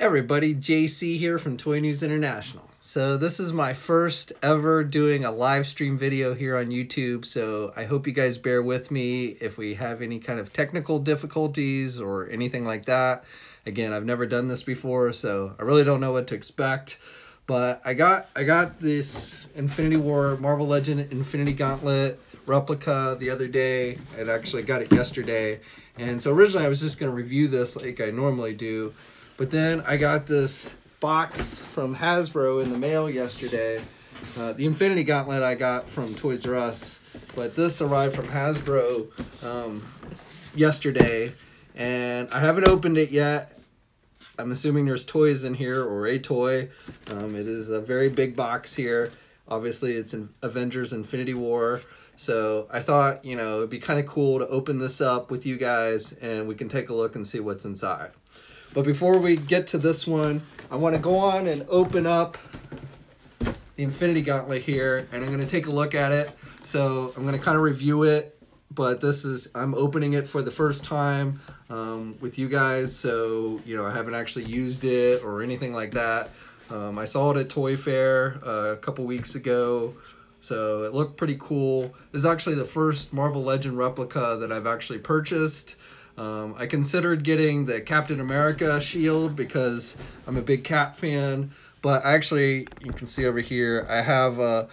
Everybody, JC here from Toy News International. So this is my first ever doing a live stream video here on YouTube, so I hope you guys bear with me if we have any kind of technical difficulties or anything like that. Again, I've never done this before, so I really don't know what to expect. But I got this Infinity War Marvel Legends Infinity Gauntlet replica the other day. I actually got it yesterday. And so originally I was just going to review this like I normally do. But then I got this box from Hasbro in the mail yesterday. The Infinity Gauntlet I got from Toys R Us, but this arrived from Hasbro yesterday, and I haven't opened it yet. I'm assuming there's toys in here, or a toy. It is a very big box here. Obviously, it's in Avengers Infinity War. So I thought, you know, it'd be kind of cool to open this up with you guys, and we can take a look and see what's inside. But before we get to this one, I want to go on and open up the Infinity Gauntlet here, and I'm going to take a look at it. So I'm going to kind of review it, but I'm opening it for the first time with you guys. So, you know, I haven't actually used it or anything like that. I saw it at Toy Fair a couple weeks ago. So it looked pretty cool. This is actually the first Marvel Legend replica that I've actually purchased. I considered getting the Captain America shield because I'm a big Cap fan, but actually, you can see over here, I have a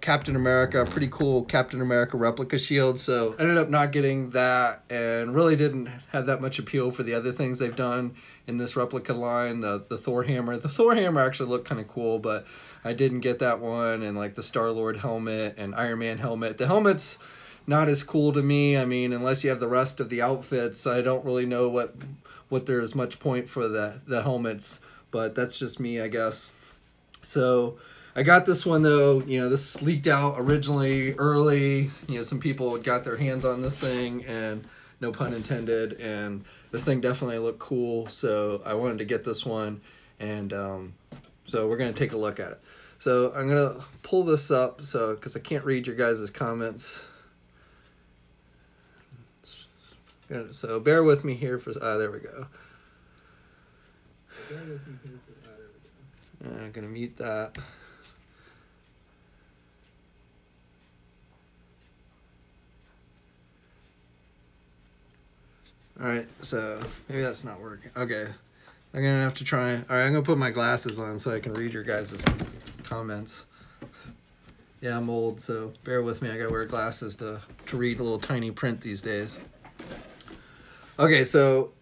Captain America, pretty cool Captain America replica shield, so I ended up not getting that and really didn't have that much appeal for the other things they've done in this replica line, the Thor hammer. The Thor hammer actually looked kind of cool, but I didn't get that one, and like the Star-Lord helmet and Iron Man helmet. The helmet's not as cool to me. I mean, unless you have the rest of the outfits, I don't really know what there's much point for the helmets, but that's just me, I guess. So I got this one though. You know, this leaked out originally early. You know, some people got their hands on this thing, and no pun intended, and this thing definitely looked cool, so I wanted to get this one, and so we're gonna take a look at it. So I'm gonna pull this up because I can't read your guys' comments. So bear with me here for, there we go. Bear with me here for, there we go. I'm gonna mute that. Alright, so maybe that's not working. Okay, I'm gonna have to try. Alright, I'm gonna put my glasses on so I can read your guys' comments. Yeah, I'm old, so bear with me. I gotta wear glasses to read a little tiny print these days. Okay, so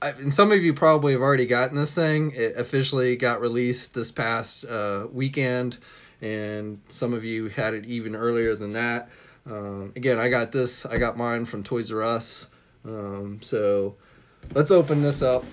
and some of you probably have already gotten this thing. It officially got released this past weekend, and some of you had it even earlier than that. Again, I got mine from Toys R Us. So let's open this up.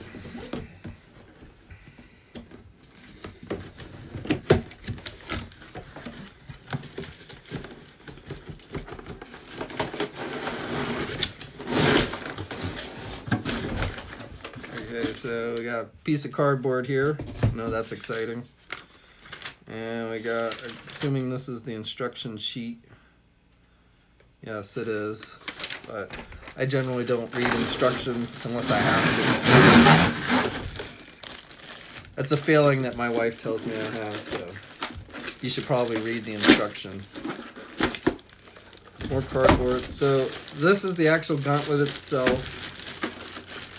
Okay, so we got a piece of cardboard here. No, that's exciting. And we got, assuming this is the instruction sheet. Yes, it is. But I generally don't read instructions unless I have to. That's a failing that my wife tells me I have, so you should probably read the instructions. More cardboard. So this is the actual gauntlet itself.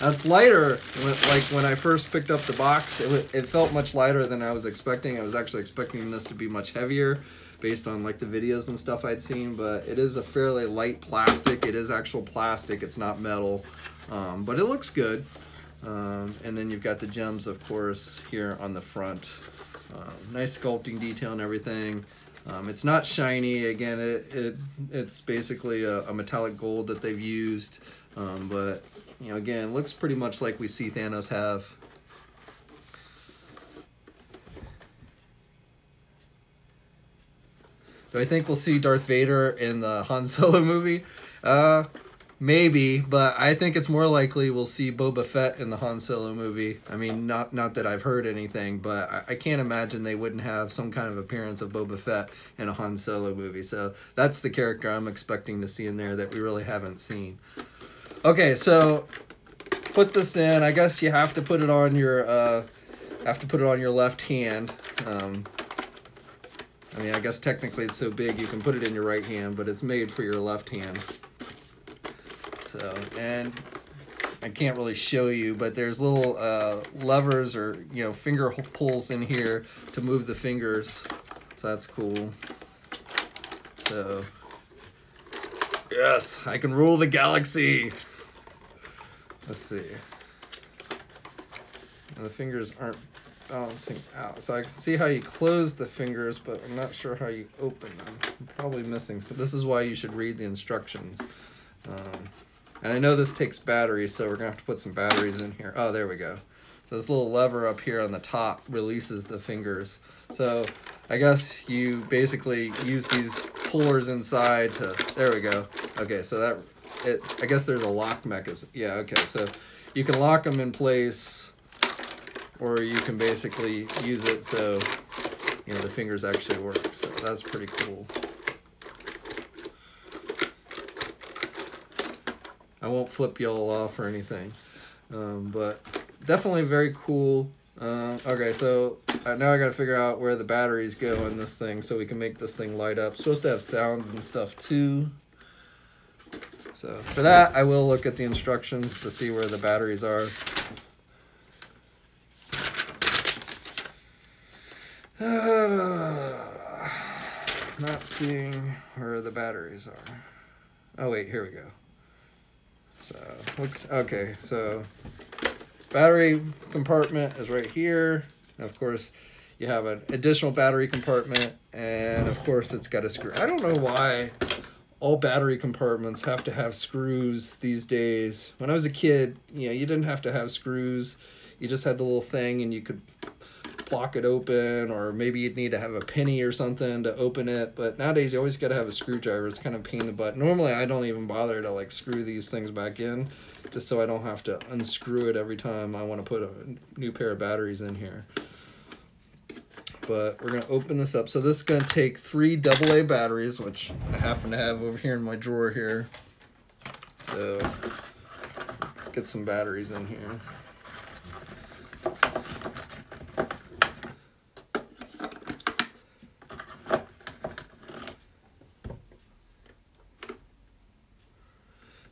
Now it's lighter. Like when I first picked up the box, it felt much lighter than I was expecting. I was actually expecting this to be much heavier based on like the videos and stuff I'd seen, but it is a fairly light plastic. It is actual plastic, it's not metal, but it looks good. And then you've got the gems, of course, here on the front. Nice sculpting detail and everything. It's not shiny. Again, it's basically a metallic gold that they've used, but you know, again, it looks pretty much like we see Thanos have. Do I think we'll see Darth Vader in the Han Solo movie? Maybe, but I think it's more likely we'll see Boba Fett in the Han Solo movie. I mean, not that I've heard anything, but I can't imagine they wouldn't have some kind of appearance of Boba Fett in a Han Solo movie. So that's the character I'm expecting to see in there that we really haven't seen. Okay, so put this in. I guess you have to put it on your have to put it on your left hand. I mean, I guess technically it's so big you can put it in your right hand, but it's made for your left hand. So, and I can't really show you, but there's little levers or, you know, finger pulls in here to move the fingers. So that's cool. So, yes, I can rule the galaxy. Let's see. And the fingers aren't balancing out. So I can see how you close the fingers, but I'm not sure how you open them. I'm probably missing. So this is why you should read the instructions. And I know this takes batteries, so we're going to have to put some batteries in here. Oh, there we go. So this little lever up here on the top releases the fingers. So I guess you basically use these pullers inside to, there we go. Okay, so that, I guess there's a lock mechanism. Yeah, okay, so you can lock them in place, or you can basically use it so, you know, the fingers actually work. So that's pretty cool. I won't flip y'all off or anything, but definitely very cool. Okay, so now I gotta figure out where the batteries go in this thing so we can make this thing light up. It's supposed to have sounds and stuff too. So for that, I will look at the instructions to see where the batteries are. Not seeing where the batteries are. Oh wait, here we go. So looks okay. So battery compartment is right here. And of course, you have an additional battery compartment, and of course, it's got a screw. I don't know why all battery compartments have to have screws these days. When I was a kid, you know, you didn't have to have screws. You just had the little thing, and you could block it open, or maybe you'd need to have a penny or something to open it. But nowadays you always got to have a screwdriver. It's kind of a pain in the butt. Normally I don't even bother to like screw these things back in, just so I don't have to unscrew it every time I want to put a new pair of batteries in here. But we're going to open this up. So this is going to take 3 AA batteries, which I happen to have over here in my drawer here. So get some batteries in here.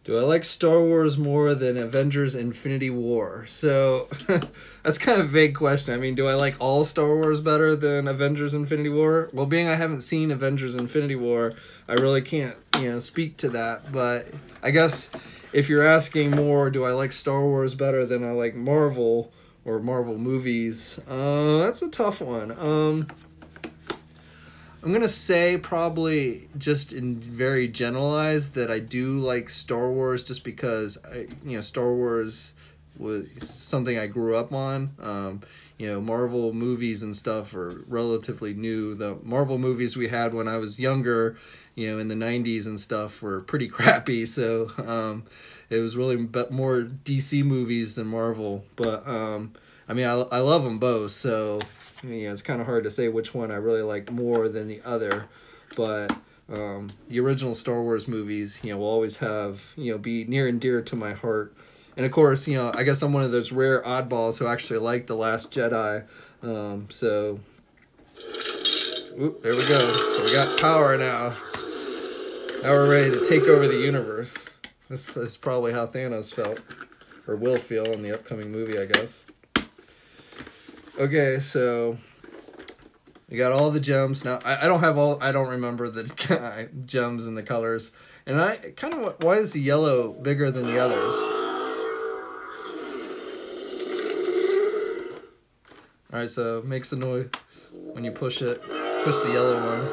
Do I like Star Wars more than Avengers Infinity War? So that's kind of a vague question. I mean, do I like all Star Wars better than Avengers Infinity War? Well, being I haven't seen Avengers Infinity War, I really can't, you know, speak to that. But I guess if you're asking more, do I like Star Wars better than I like Marvel or Marvel movies? That's a tough one. I'm going to say probably just in very generalized that I do like Star Wars just because, you know, Star Wars was something I grew up on. You know, Marvel movies and stuff are relatively new. The Marvel movies we had when I was younger, you know, in the 90s and stuff were pretty crappy. So it was really more DC movies than Marvel. But, I mean, I love them both, so... You know, it's kind of hard to say which one I really like more than the other, but the original Star Wars movies, you know, will always have, you know, be near and dear to my heart. And of course, you know, I guess I'm one of those rare oddballs who actually like The Last Jedi. So, there we go. So we got power now. Now we're ready to take over the universe. This is probably how Thanos felt, or will feel in the upcoming movie, I guess. Okay, so we got all the gems. Now, I don't have all, I don't remember the gems and the colors. And I kind of, why is the yellow bigger than the others? Alright, so it makes a noise when you push it. Push the yellow one.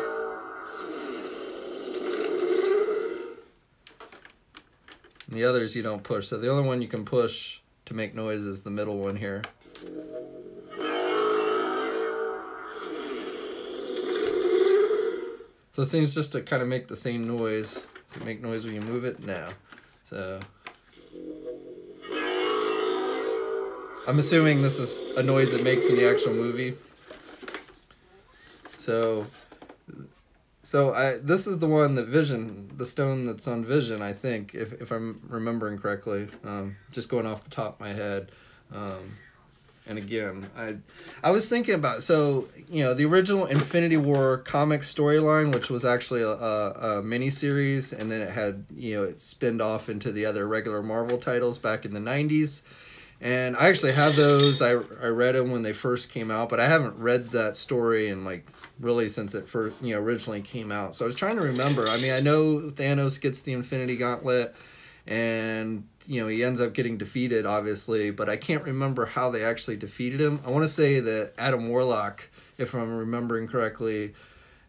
And the others you don't push. So the only one you can push to make noise is the middle one here. So it seems just to kind of make the same noise. Does it make noise when you move it? No. So I'm assuming this is a noise it makes in the actual movie. So this is the one that Vision, the stone that's on Vision, I think, if I'm remembering correctly. Just going off the top of my head. And again, I was thinking about, so, you know, the original Infinity War comic storyline, which was actually a mini-series, and then it had, you know, it spinned off into the other regular Marvel titles back in the 90s. And I actually have those. I read them when they first came out, but I haven't read that story in, like, really since it first, you know, originally came out. So I was trying to remember. I mean, I know Thanos gets the Infinity Gauntlet, and, you know, he ends up getting defeated, obviously, but I can't remember how they actually defeated him. I want to say that Adam Warlock, if I'm remembering correctly,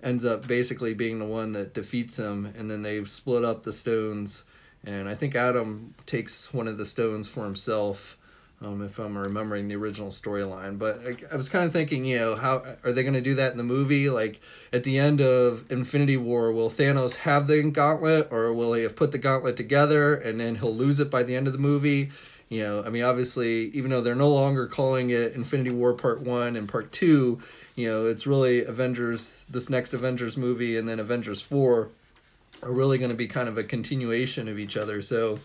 ends up basically being the one that defeats him, and then they split up the stones, and I think Adam takes one of the stones for himself, if I'm remembering the original storyline. But I was kind of thinking, you know, how are they going to do that in the movie? Like, at the end of Infinity War, will Thanos have the gauntlet, or will he have put the gauntlet together and then he'll lose it by the end of the movie? You know, I mean, obviously, even though they're no longer calling it Infinity War Part 1 and Part 2, you know, it's really Avengers, this next Avengers movie, and then Avengers 4 are really going to be kind of a continuation of each other. So,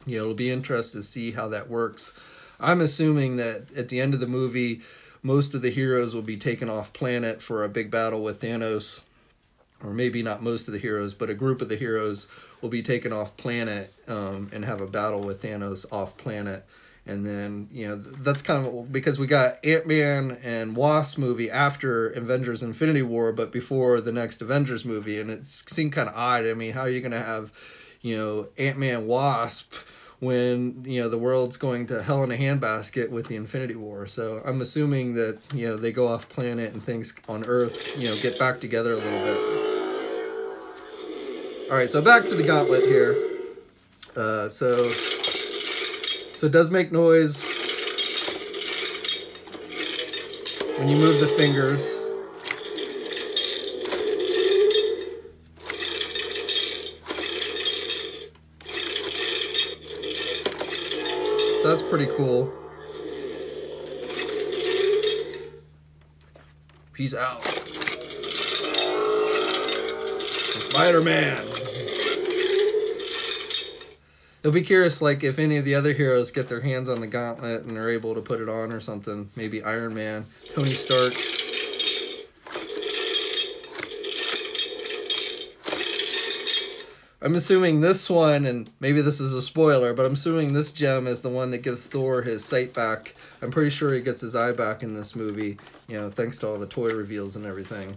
you know, it'll be interesting to see how that works. I'm assuming that at the end of the movie, most of the heroes will be taken off planet for a big battle with Thanos. Or maybe not most of the heroes, but a group of the heroes will be taken off planet and have a battle with Thanos off planet. And then, you know, that's kind of because we got Ant-Man and Wasp movie after Avengers Infinity War, but before the next Avengers movie. And it seemed kind of odd. I mean, how are you going to have, you know, Ant-Man Wasp when, you know, the world's going to hell in a handbasket with the Infinity War? So I'm assuming that, you know, they go off planet and things on Earth, you know, get back together a little bit. All right, so back to the gauntlet here. So it does make noise when you move the fingers. So that's pretty cool. Peace out. Spider-Man. I'll be curious, like, if any of the other heroes get their hands on the gauntlet and they're able to put it on or something. Maybe Iron Man, Tony Stark. I'm assuming this one, and maybe this is a spoiler, but I'm assuming this gem is the one that gives Thor his sight back. I'm pretty sure he gets his eye back in this movie, you know, thanks to all the toy reveals and everything.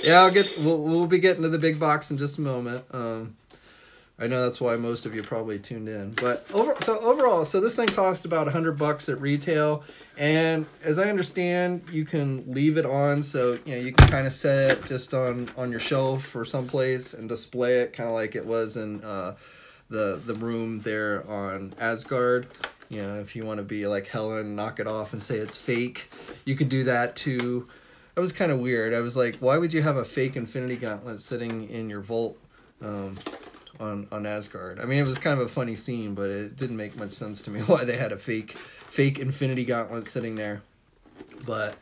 Yeah, we'll be getting to the big box in just a moment. I know that's why most of you probably tuned in. But overall, so this thing cost about $100 at retail, and as I understand, you can leave it on, so you know you can kind of set it just on your shelf or someplace and display it, kind of like it was in the room there on Asgard. You know, if you want to be like Helen, knock it off and say it's fake, you could do that too. That was kind of weird. I was like, why would you have a fake Infinity Gauntlet sitting in your vault on Asgard? I mean, it was kind of a funny scene, but it didn't make much sense to me why they had a fake Infinity Gauntlet sitting there. But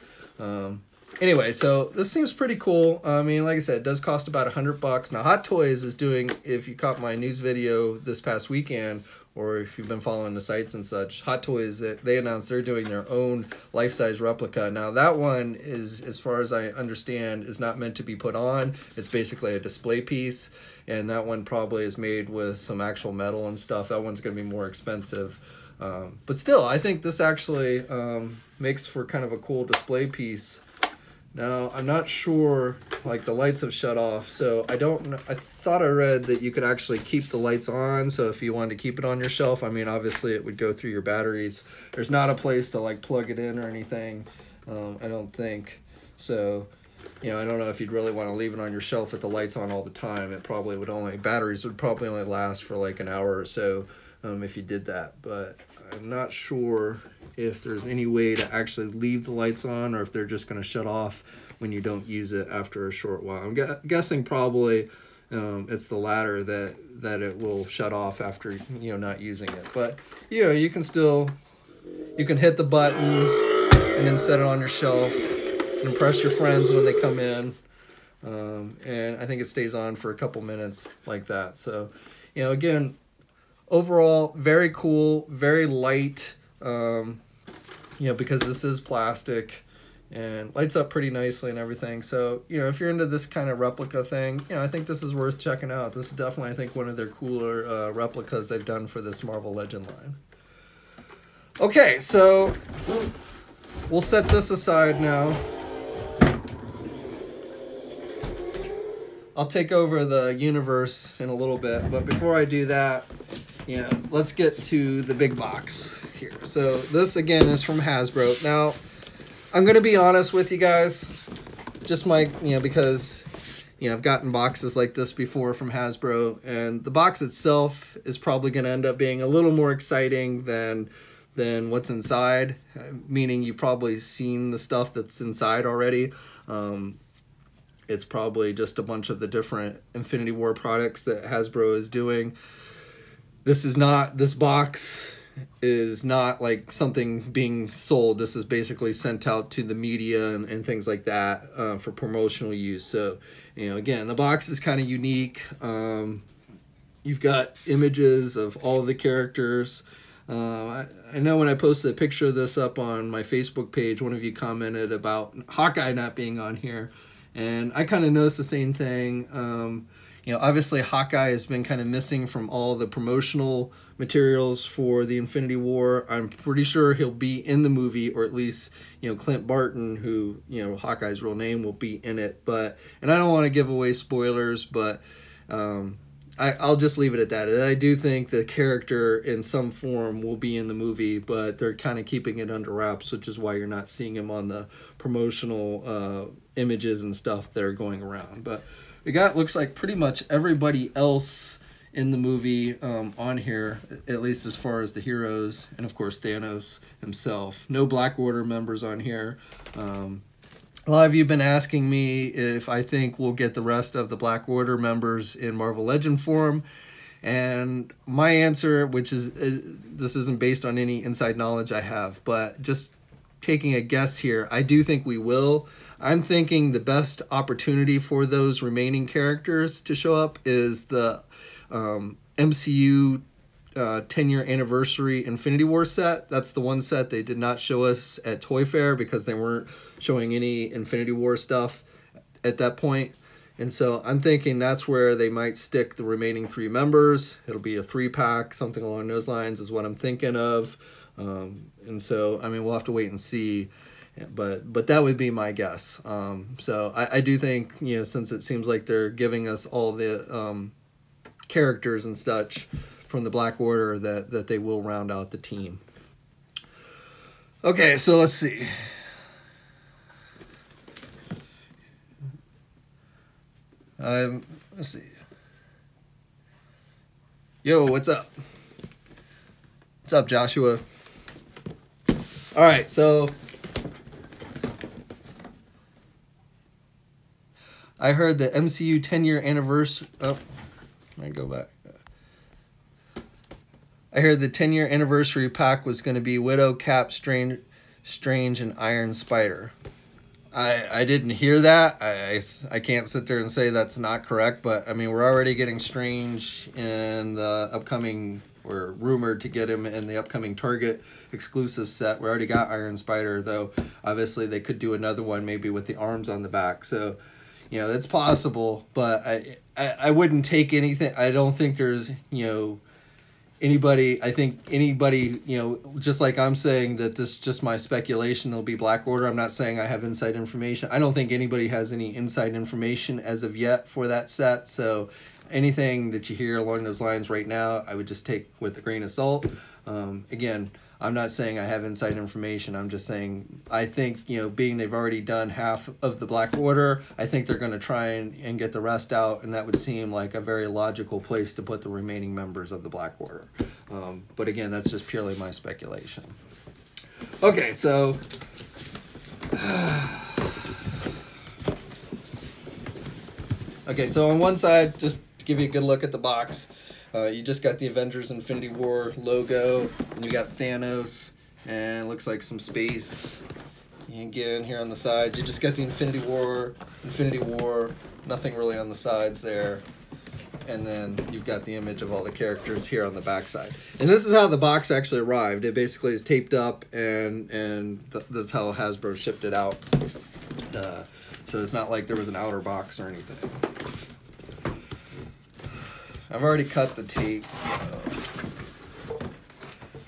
anyway, so this seems pretty cool. I mean, like I said, it does cost about $100. Now, Hot Toys is doing, if you caught my news video this past weekend, or if you've been following the sites and such, Hot Toys, they announced they're doing their own life-size replica. Now, that one is, as far as I understand, is not meant to be put on. It's basically a display piece, and that one probably is made with some actual metal and stuff. That one's going to be more expensive. But still, I think this actually makes for kind of a cool display piece. Now, I'm not sure, like, the lights have shut off, so I don't know. I thought I read that you could actually keep the lights on, so if you wanted to keep it on your shelf, I mean, obviously it would go through your batteries. There's not a place to, like, plug it in or anything, I don't think. So, you know, I don't know if you'd really want to leave it on your shelf with the lights on all the time. It probably would only, batteries would probably only last for, like, an hour or so if you did that, but I'm not sure if there's any way to actually leave the lights on, or if they're just going to shut off when you don't use it after a short while. I'm guessing probably it's the latter, that it will shut off after, you know, not using it. But, you know, you can hit the button and then set it on your shelf and impress your friends when they come in. and I think it stays on for a couple minutes like that. So, you know, again, overall, very cool, very light, you know, because this is plastic and lights up pretty nicely and everything. So, you know, if you're into this kind of replica thing, you know, I think this is worth checking out. This is definitely, I think, one of their cooler replicas they've done for this Marvel Legend line. Okay, so we'll set this aside now. I'll take over the universe in a little bit, but before I do that, you know, let's get to the big box here. So this again is from Hasbro. Now, I'm gonna be honest with you guys, just because, you know, I've gotten boxes like this before from Hasbro, and the box itself is probably gonna end up being a little more exciting than what's inside, meaning you've probably seen the stuff that's inside already. It's probably just a bunch of the different Infinity War products that Hasbro is doing. This box is not like something being sold. This is basically sent out to the media and things like that for promotional use. So, you know, again, the box is kind of unique. You've got images of all of the characters. I know when I posted a picture of this up on my Facebook page, one of you commented about Hawkeye not being on here. And I kind of noticed the same thing. You know, obviously Hawkeye has been kind of missing from all the promotional materials for the Infinity War. I'm pretty sure he'll be in the movie, or at least, you know, Clint Barton, who, you know, Hawkeye's real name, will be in it. And I don't want to give away spoilers, but I'll just leave it at that. I do think the character in some form will be in the movie, but they're kind of keeping it under wraps, which is why you're not seeing him on the promotional images and stuff that are going around. But we got, looks like, pretty much everybody else in the movie on here, at least as far as the heroes, and of course Thanos himself. No Black Order members on here. A lot of you have been asking me if I think we'll get the rest of the Black Order members in Marvel Legend form, and my answer, which is this isn't based on any inside knowledge I have, but just taking a guess here, I do think we will. I'm thinking the best opportunity for those remaining characters to show up is the MCU 10-year anniversary Infinity War set. That's the one set they did not show us at Toy Fair because they weren't showing any Infinity War stuff at that point. And so I'm thinking that's where they might stick the remaining 3 members. It'll be a 3-pack, something along those lines is what I'm thinking of. And so, I mean, we'll have to wait and see. But that would be my guess. So I do think, you know, since it seems like they're giving us all the characters and such from the Black Order, that they will round out the team. Okay, so let's see. Let's see. Yo, what's up? What's up, Joshua? All right, so I heard the MCU 10-year anniversary. Oh, let me go back. I heard the 10-year anniversary pack was going to be Widow, Cap, Strange, and Iron Spider. I didn't hear that. I can't sit there and say that's not correct, but I mean, we're already getting Strange in the upcoming, we're rumored to get him in the upcoming Target exclusive set. We already got Iron Spider, though obviously they could do another one maybe with the arms on the back. So, you know, it's possible, but I wouldn't take anything. I don't think there's, you know, I think anybody, you know, just like I'm saying that this is just my speculation, there'll be Black Order. I'm not saying I have inside information. I don't think anybody has any inside information as of yet for that set. So anything that you hear along those lines right now, I would just take with a grain of salt. Again, I'm not saying I have inside information. I'm just saying I think, you know, being they've already done half of the Black Order, I think they're going to try and get the rest out, and that would seem like a very logical place to put the remaining members of the Black Order. But again, that's just purely my speculation. Okay, so okay, so on one side, just to give you a good look at the box. You just got the Avengers Infinity War logo, and you got Thanos, and it looks like some space You can get in here on the sides. You just get the Infinity War, nothing really on the sides there. And then you've got the image of all the characters here on the backside. And this is how the box actually arrived. It basically is taped up, and that's how Hasbro shipped it out. So it's not like there was an outer box or anything. I've already cut the tape.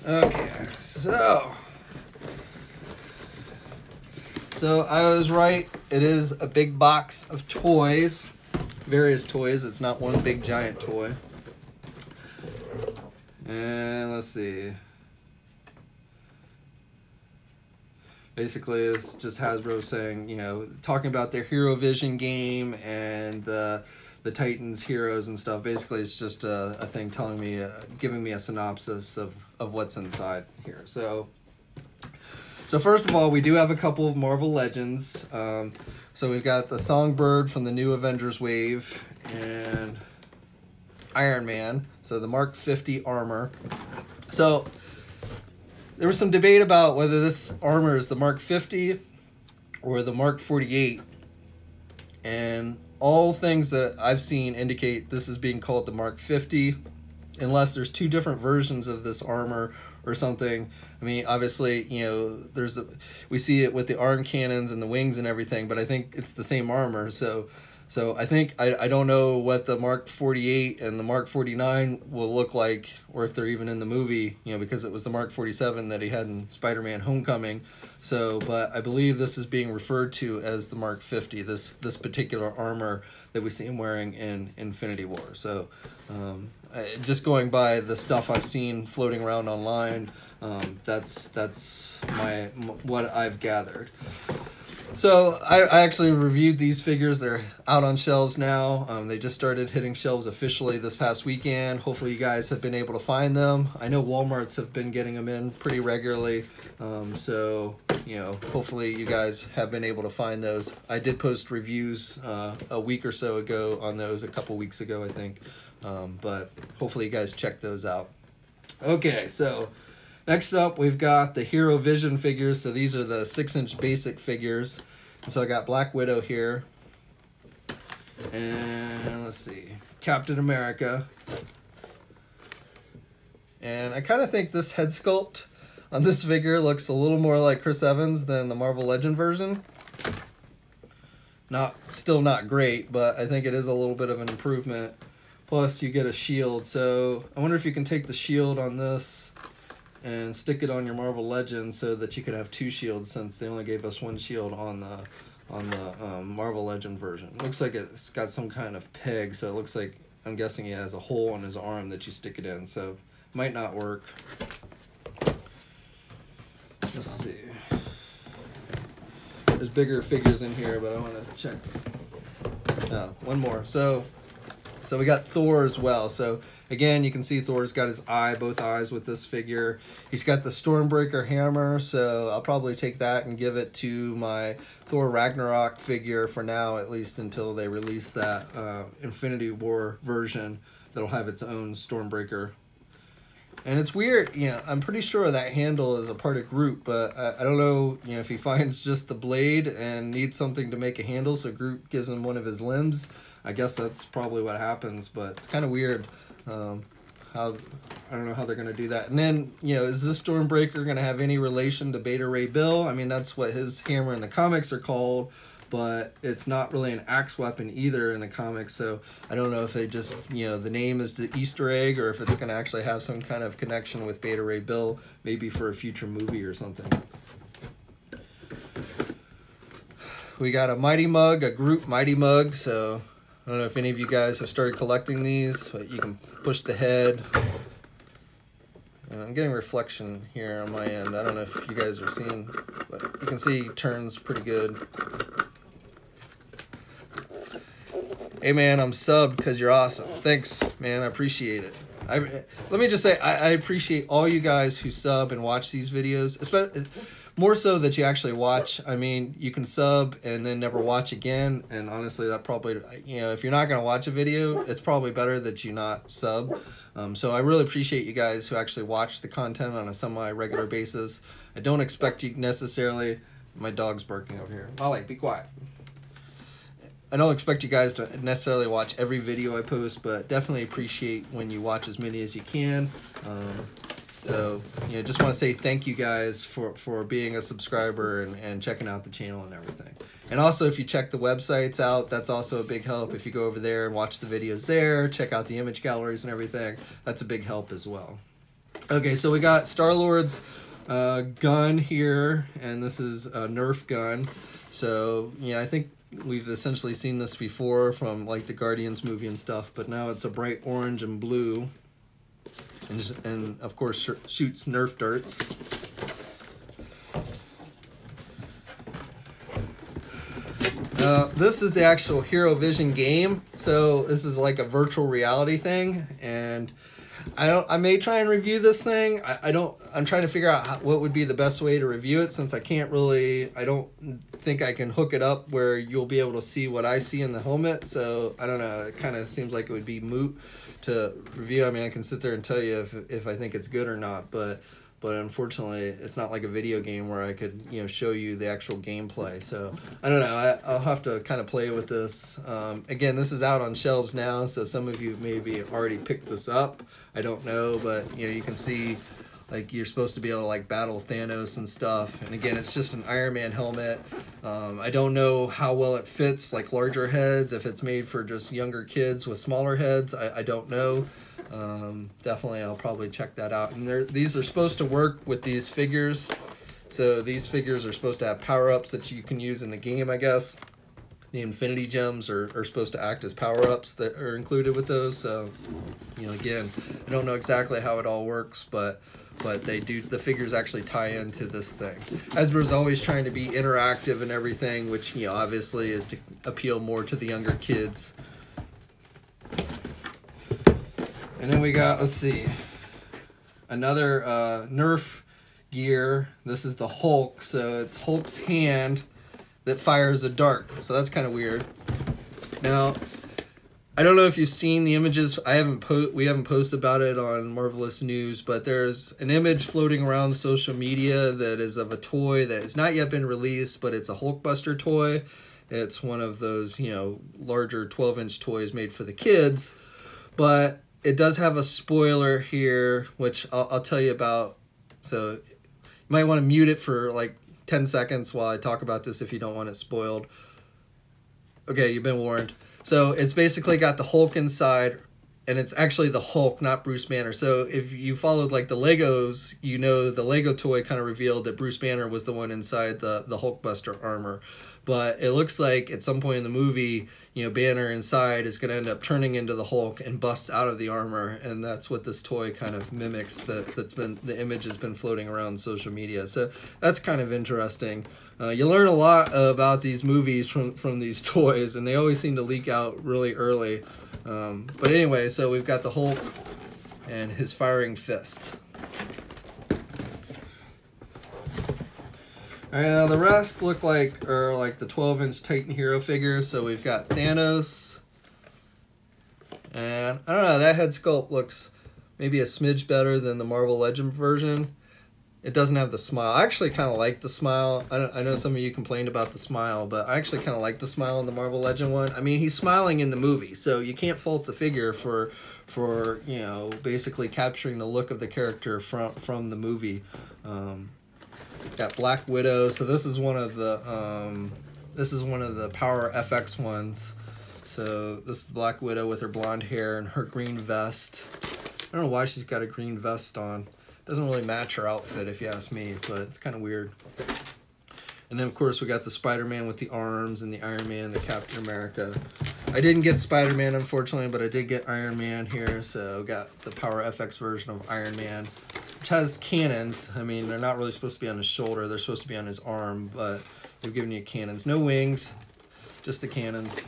Okay, so I was right. It is a big box of toys. Various toys. It's not one big giant toy. And let's see. Basically, it's just Hasbro saying, you know, talking about their Hero Vision game and the Titans heroes and stuff. Basically, it's just a thing telling me, giving me a synopsis of what's inside here. So first of all, we do have a couple of Marvel Legends. So we've got the Songbird from the new Avengers wave and Iron Man. So the Mark 50 armor. So there was some debate about whether this armor is the Mark 50 or the Mark 48. And all things that I've seen indicate this is being called the Mark 50, unless there's two different versions of this armor or something. I mean, obviously, you know, we see it with the arm cannons and the wings and everything, but I think it's the same armor. So I think, I don't know what the Mark 48 and the Mark 49 will look like, or if they're even in the movie, you know, because it was the Mark 47 that he had in Spider-Man Homecoming. So, but I believe this is being referred to as the Mark 50, this particular armor that we see him wearing in Infinity War. So, just going by the stuff I've seen floating around online, that's what I've gathered. So I actually reviewed these figures. They're out on shelves now. They just started hitting shelves officially this past weekend. Hopefully you guys have been able to find them. I know Walmarts have been getting them in pretty regularly. So, you know, hopefully you guys have been able to find those. I did post reviews a week or so ago on those, a couple weeks ago, I think. But hopefully you guys check those out. Okay, so next up we've got the Hero Vision figures. So these are the 6-inch basic figures. So I got Black Widow here. And let's see, Captain America. And I kind of think this head sculpt on this figure looks a little more like Chris Evans than the Marvel Legend version. Still not great, but I think it is a little bit of an improvement. Plus you get a shield. So I wonder if you can take the shield on this and stick it on your Marvel Legends so that you could have two shields, since they only gave us one shield on the Marvel Legend version. Looks like it's got some kind of peg, so it looks like, I'm guessing he has a hole in his arm that you stick it in, so might not work. Let's see. There's bigger figures in here, but I want to check. One more. So we got Thor as well. So again, you can see Thor's got his eye, both eyes with this figure. He's got the Stormbreaker hammer, so I'll probably take that and give it to my Thor Ragnarok figure for now, at least until they release that Infinity War version that'll have its own Stormbreaker. And it's weird, you know, I'm pretty sure that handle is a part of Groot, but I don't know, you know, if he finds just the blade and needs something to make a handle, so Groot gives him one of his limbs. I guess that's probably what happens, but it's kind of weird. I don't know how they're going to do that. And then, you know, is this Stormbreaker going to have any relation to Beta Ray Bill? I mean, that's what his hammer in the comics are called, but it's not really an axe weapon either in the comics, so I don't know if they just, you know, the name is the Easter egg, or if it's going to actually have some kind of connection with Beta Ray Bill, maybe for a future movie or something. We got a Mighty Mug, a Groot Mighty Mug, so I don't know if any of you guys have started collecting these, but you can push the head. I'm getting reflection here on my end. I don't know if you guys are seeing, but you can see he turns pretty good. Hey man, I'm subbed because you're awesome. Thanks, man. I appreciate it. Let me just say, I appreciate all you guys who sub and watch these videos, especially more so that you actually watch. I mean, you can sub and then never watch again, and honestly, that probably, you know, if you're not gonna watch a video, it's probably better that you not sub. So I really appreciate you guys who actually watch the content on a semi-regular basis. I don't expect you necessarily My dog's barking over here. Molly, be quiet. I don't expect you guys to necessarily watch every video I post, but definitely appreciate when you watch as many as you can. So, you know, just want to say thank you guys for being a subscriber and checking out the channel and everything. And also, if you check the websites out, that's also a big help. If you go over there and watch the videos there, check out the image galleries and everything, that's a big help as well. Okay, so we got Star-Lord's gun here, and this is a Nerf gun. So, yeah, I think we've essentially seen this before from like the Guardians movie and stuff, but now it's a bright orange and blue, and of course shoots Nerf darts. This is the actual Hero Vision game, so this is like a virtual reality thing, and I may try and review this thing. I'm trying to figure out what would be the best way to review it, since I don't think I can hook it up where you'll be able to see what I see in the helmet. So I don't know, it kind of seems like it would be moot to review. I mean, I can sit there and tell you if I think it's good or not, but unfortunately it's not like a video game where I could, you know, show you the actual gameplay. So I don't know, I'll have to kind of play with this. Again, this is out on shelves now, so some of you maybe already picked this up, I don't know, but you know, you can see like you're supposed to be able to like battle Thanos and stuff. And again, it's just an Iron Man helmet. I don't know how well it fits like larger heads, if it's made for just younger kids with smaller heads, I don't know. Definitely I'll probably check that out. And these are supposed to work with these figures. So these figures are supposed to have power-ups that you can use in the game, I guess. The Infinity Gems are supposed to act as power-ups that are included with those. So, you know, again, I don't know exactly how it all works, but they do, the figures actually tie into this thing. Hasbro's always trying to be interactive and everything, which, you know, obviously is to appeal more to the younger kids. And then we got, let's see, another Nerf gear. This is the Hulk, so it's Hulk's hand that fires a dart. So that's kind of weird. Now, I don't know if you've seen the images. We haven't posted about it on Marvelous News, but there's an image floating around social media that is of a toy that has not yet been released, but it's a Hulkbuster toy. It's one of those, you know, larger 12-inch toys made for the kids, but it does have a spoiler here, which I'll tell you about. So you might want to mute it for like 10 seconds while I talk about this if you don't want it spoiled. Okay, you've been warned. So it's basically got the Hulk inside, and it's actually the Hulk, not Bruce Banner. So if you followed like the Legos, you know the Lego toy kind of revealed that Bruce Banner was the one inside the Hulkbuster armor. But it looks like at some point in the movie, you know, Banner inside is going to end up turning into the Hulk and busts out of the armor, and that's what this toy kind of mimics. The image has been floating around social media, so that's kind of interesting. You learn a lot about these movies from these toys, and they always seem to leak out really early. But anyway, so we've got the Hulk and his firing fist. Alright, now the rest look like the 12-inch Titan Hero figures. So we've got Thanos, and I don't know, that head sculpt looks maybe a smidge better than the Marvel Legends version. It doesn't have the smile. I actually kind of like the smile. I know some of you complained about the smile, but I actually kind of like the smile in the Marvel Legend one. I mean, he's smiling in the movie, so you can't fault the figure for you know, basically capturing the look of the character from the movie. Got Black Widow. So this is one of the Power FX ones. So this is Black Widow with her blonde hair and her green vest. I don't know why she's got a green vest on. Doesn't really match her outfit if you ask me, but it's kind of weird. And then of course we got the Spider-Man with the arms, and the Iron Man, the Captain America. I didn't get Spider-Man unfortunately, but I did get Iron Man here. So got the Power FX version of Iron Man, which has cannons. I mean, they're not really supposed to be on his shoulder, they're supposed to be on his arm, but they've given you cannons. No wings, just the cannons.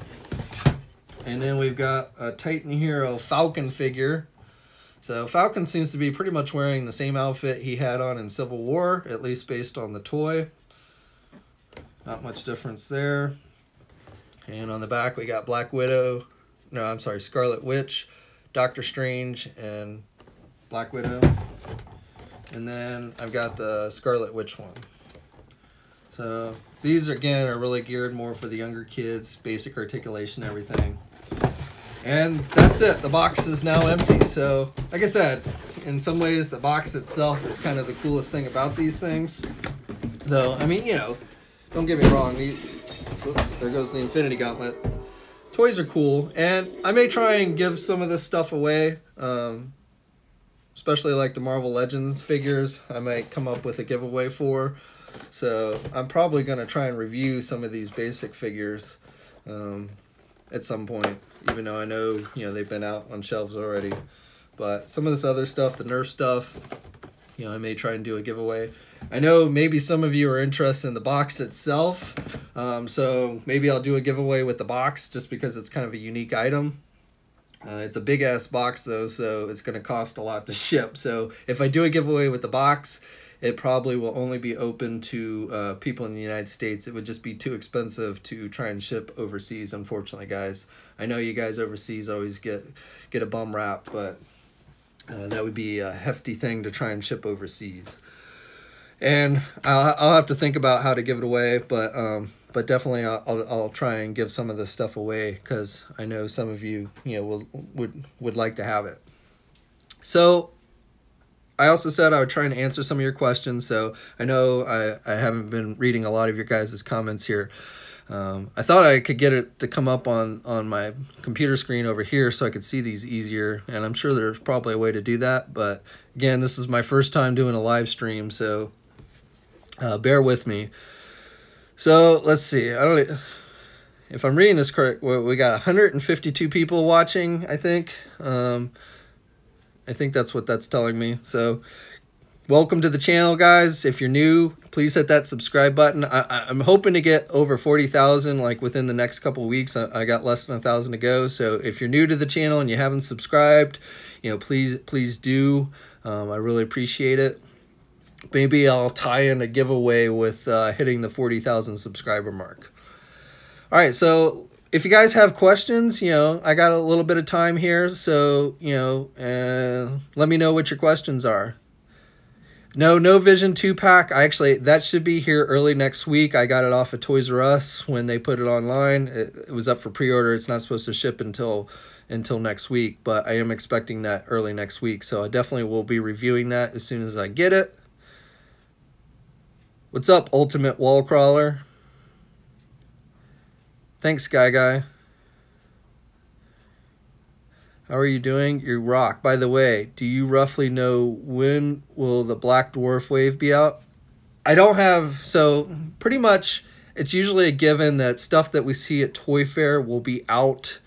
And then we've got a Titan Hero Falcon figure. So Falcon seems to be pretty much wearing the same outfit he had on in Civil War, at least based on the toy. Not much difference there. And on the back we got Black Widow, no, I'm sorry, Scarlet Witch, Doctor Strange, and Black Widow. And then I've got the Scarlet Witch one. So these, again, are really geared more for the younger kids, basic articulation, everything. And that's it. The box is now empty. So, like I said, in some ways, the box itself is kind of the coolest thing about these things. Though, I mean, you know, don't get me wrong. Oops, there goes the Infinity Gauntlet. Toys are cool, and I may try and give some of this stuff away, especially like the Marvel Legends figures. I might come up with a giveaway for. So I'm probably going to try and review some of these basic figures at some point, even though I know, you know, they've been out on shelves already. But some of this other stuff, the Nerf stuff, you know, I may try and do a giveaway. I know maybe some of you are interested in the box itself, so maybe I'll do a giveaway with the box just because it's kind of a unique item. It's a big-ass box, though, so it's going to cost a lot to ship. So if I do a giveaway with the box, it probably will only be open to people in the United States. It would just be too expensive to try and ship overseas, unfortunately, guys. I know you guys overseas always get a bum rap, but that would be a hefty thing to try and ship overseas. And I'll have to think about how to give it away, but definitely I'll try and give some of this stuff away because I know some of you, you know, would like to have it. So I also said I would try and answer some of your questions. So I know I haven't been reading a lot of your guys' comments here. I thought I could get it to come up on my computer screen over here so I could see these easier, and I'm sure there's probably a way to do that. But again, this is my first time doing a live stream, so bear with me. So let's see. If I'm reading this correct, we got 152 people watching, I think. I think that's what that's telling me. So welcome to the channel, guys. If you're new, please hit that subscribe button. I'm hoping to get over 40,000 like within the next couple of weeks. I got less than 1,000 to go. So if you're new to the channel and you haven't subscribed, you know, please do. I really appreciate it. Maybe I'll tie in a giveaway with hitting the 40,000 subscriber mark. All right, so if you guys have questions, you know, I got a little bit of time here, so, you know, let me know what your questions are. No Vision 2-pack. That should be here early next week. I got it off of Toys R Us when they put it online. It was up for pre-order. It's not supposed to ship until next week, but I am expecting that early next week, so I definitely will be reviewing that as soon as I get it. What's up, Ultimate Wall Crawler? Thanks, Guy. How are you doing? You rock. By the way, do you roughly know when will the Black Dwarf wave be out? I don't have, so pretty much it's usually a given that stuff that we see at Toy Fair will be out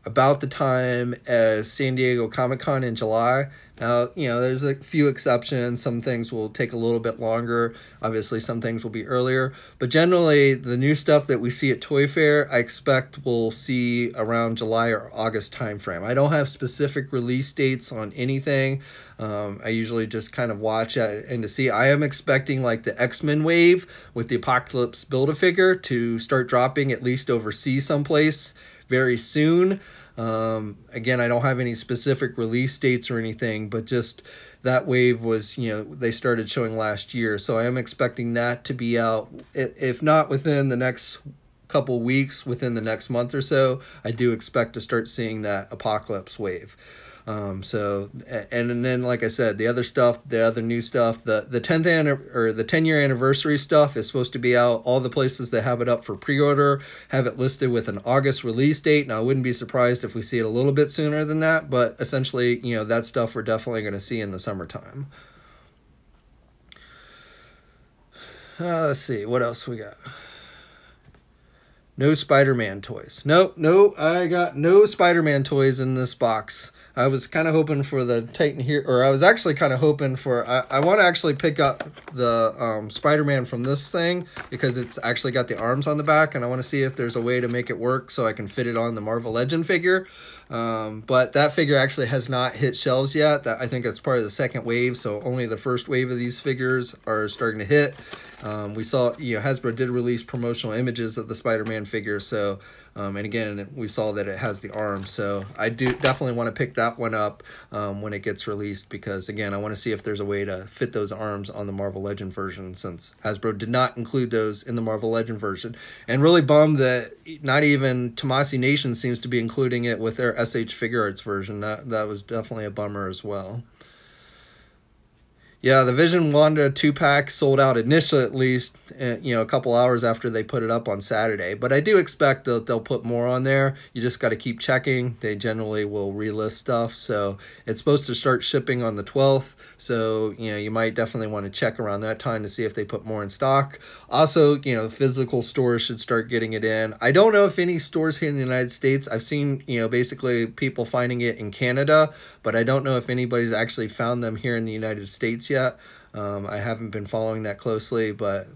about the time as San Diego Comic-Con in July. Now, you know, there's a few exceptions. Some things will take a little bit longer. Obviously, some things will be earlier. But generally, the new stuff that we see at Toy Fair, I expect we'll see around July or August timeframe. I don't have specific release dates on anything. I usually just kind of watch and to see. I am expecting like the X-Men wave with the Apocalypse Build-A-Figure to start dropping at least overseas someplace very soon. Again, I don't have any specific release dates or anything, but just that wave was, you know, they started showing last year. So I am expecting that to be out, if not within the next couple weeks, within the next month or so. I do expect to start seeing that Apocalypse wave. And then, like I said, the other stuff, the other new stuff, the 10-year anniversary stuff is supposed to be out. All the places that have it up for pre-order have it listed with an August release date. Now, I wouldn't be surprised if we see it a little bit sooner than that, but essentially, you know, that stuff we're definitely going to see in the summertime. Let's see, what else we got? No Spider-Man toys. No, I got no Spider-Man toys in this box. I was kind of hoping for the Titan here, or I was actually kind of hoping for, I want to actually pick up the Spider-Man from this thing because it's actually got the arms on the back, and I want to see if there's a way to make it work so I can fit it on the Marvel Legend figure. But that figure actually has not hit shelves yet. I think it's part of the second wave, so only the first wave of these figures are starting to hit. We saw, you know, Hasbro did release promotional images of the Spider-Man figure, so And again, we saw that it has the arm, so I do definitely want to pick that one up when it gets released, because again, I want to see if there's a way to fit those arms on the Marvel Legend version, since Hasbro did not include those in the Marvel Legend version. And really bummed that not even Tomasi Nation seems to be including it with their SH Figure Arts version. That was definitely a bummer as well. Yeah, the Vision Wanda 2-pack sold out initially, at least, you know, a couple hours after they put it up on Saturday. But I do expect that they'll put more on there. You just got to keep checking. They generally will relist stuff. So it's supposed to start shipping on the 12th. So, you know, you might definitely want to check around that time to see if they put more in stock. Also, you know, physical stores should start getting it in. I don't know if any stores here in the United States. I've seen, you know, basically people finding it in Canada, but I don't know if anybody's actually found them here in the United States yet. I haven't been following that closely, but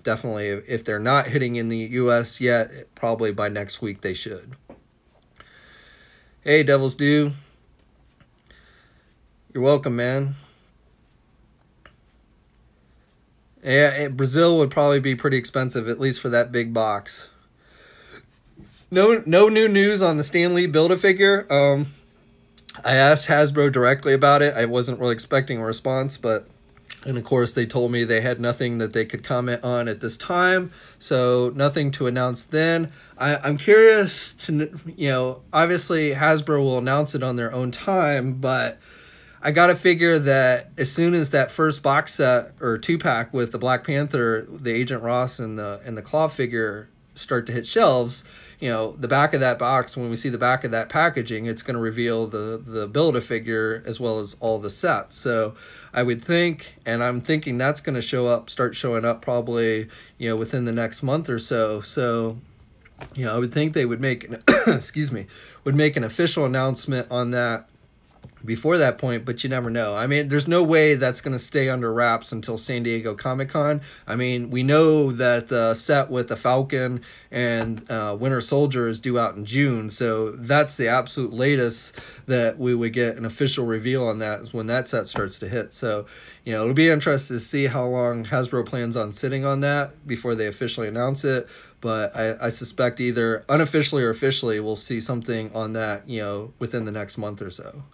definitely if they're not hitting in the US yet, probably by next week they should. Hey, Devil's Due. You're welcome, man. Yeah, Brazil would probably be pretty expensive, at least for that big box. No new news on the Stan Lee Build-A-Figure. I asked Hasbro directly about it. I wasn't really expecting a response, and of course they told me they had nothing that they could comment on at this time, so nothing to announce then. I'm curious to, you know, obviously Hasbro will announce it on their own time, but I gotta figure that as soon as that first box set or 2-pack with the Black Panther, the Agent Ross, and the claw figure start to hit shelves, you know, the back of that box, when we see the back of that packaging, it's going to reveal the Build-A-Figure as well as all the sets. So I would think, and I'm thinking that's going to start showing up probably, you know, within the next month or so. So, you know, I would think they would make an excuse me, would make an official announcement on that before that point, but you never know. I mean, there's no way that's going to stay under wraps until San Diego Comic-Con. I mean, we know that the set with the Falcon and Winter Soldier is due out in June, so that's the absolute latest that we would get an official reveal on that, is when that set starts to hit. So, you know, it'll be interesting to see how long Hasbro plans on sitting on that before they officially announce it. But I suspect either unofficially or officially we'll see something on that, you know, within the next month or so.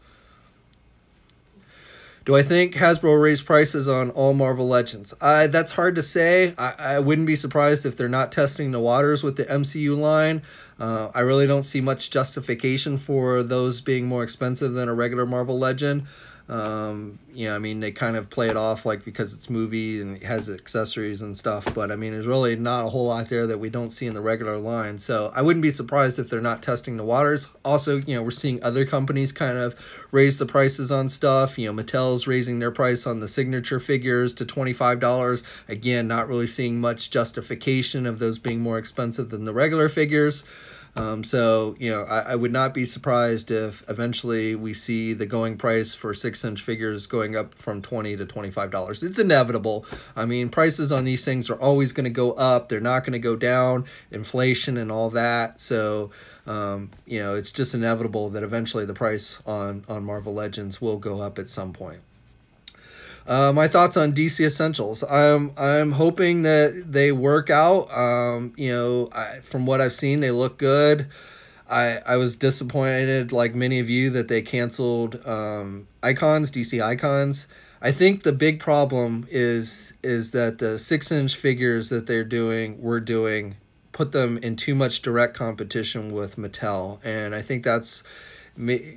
Do I think Hasbro will raise prices on all Marvel Legends? That's hard to say. I wouldn't be surprised if they're not testing the waters with the MCU line. I really don't see much justification for those being more expensive than a regular Marvel Legend. You know, I mean, they kind of play it off like because it's movie and it has accessories and stuff, but I mean, there's really not a whole lot there that we don't see in the regular line. So I wouldn't be surprised if they're not testing the waters. Also, you know, we're seeing other companies kind of raise the prices on stuff. You know, Mattel's raising their price on the signature figures to $25. Again, not really seeing much justification of those being more expensive than the regular figures. So, you know, I would not be surprised if eventually we see the going price for 6-inch figures going up from $20 to $25. It's inevitable. I mean, prices on these things are always going to go up. They're not going to go down. Inflation and all that. So, you know, it's just inevitable that eventually the price on Marvel Legends will go up at some point. My thoughts on DC Essentials. I'm hoping that they work out. You know, from what I've seen, they look good. I was disappointed, like many of you, that they canceled Icons, DC Icons. I think the big problem is that the 6-inch figures that we're doing, put them in too much direct competition with Mattel, and I think that's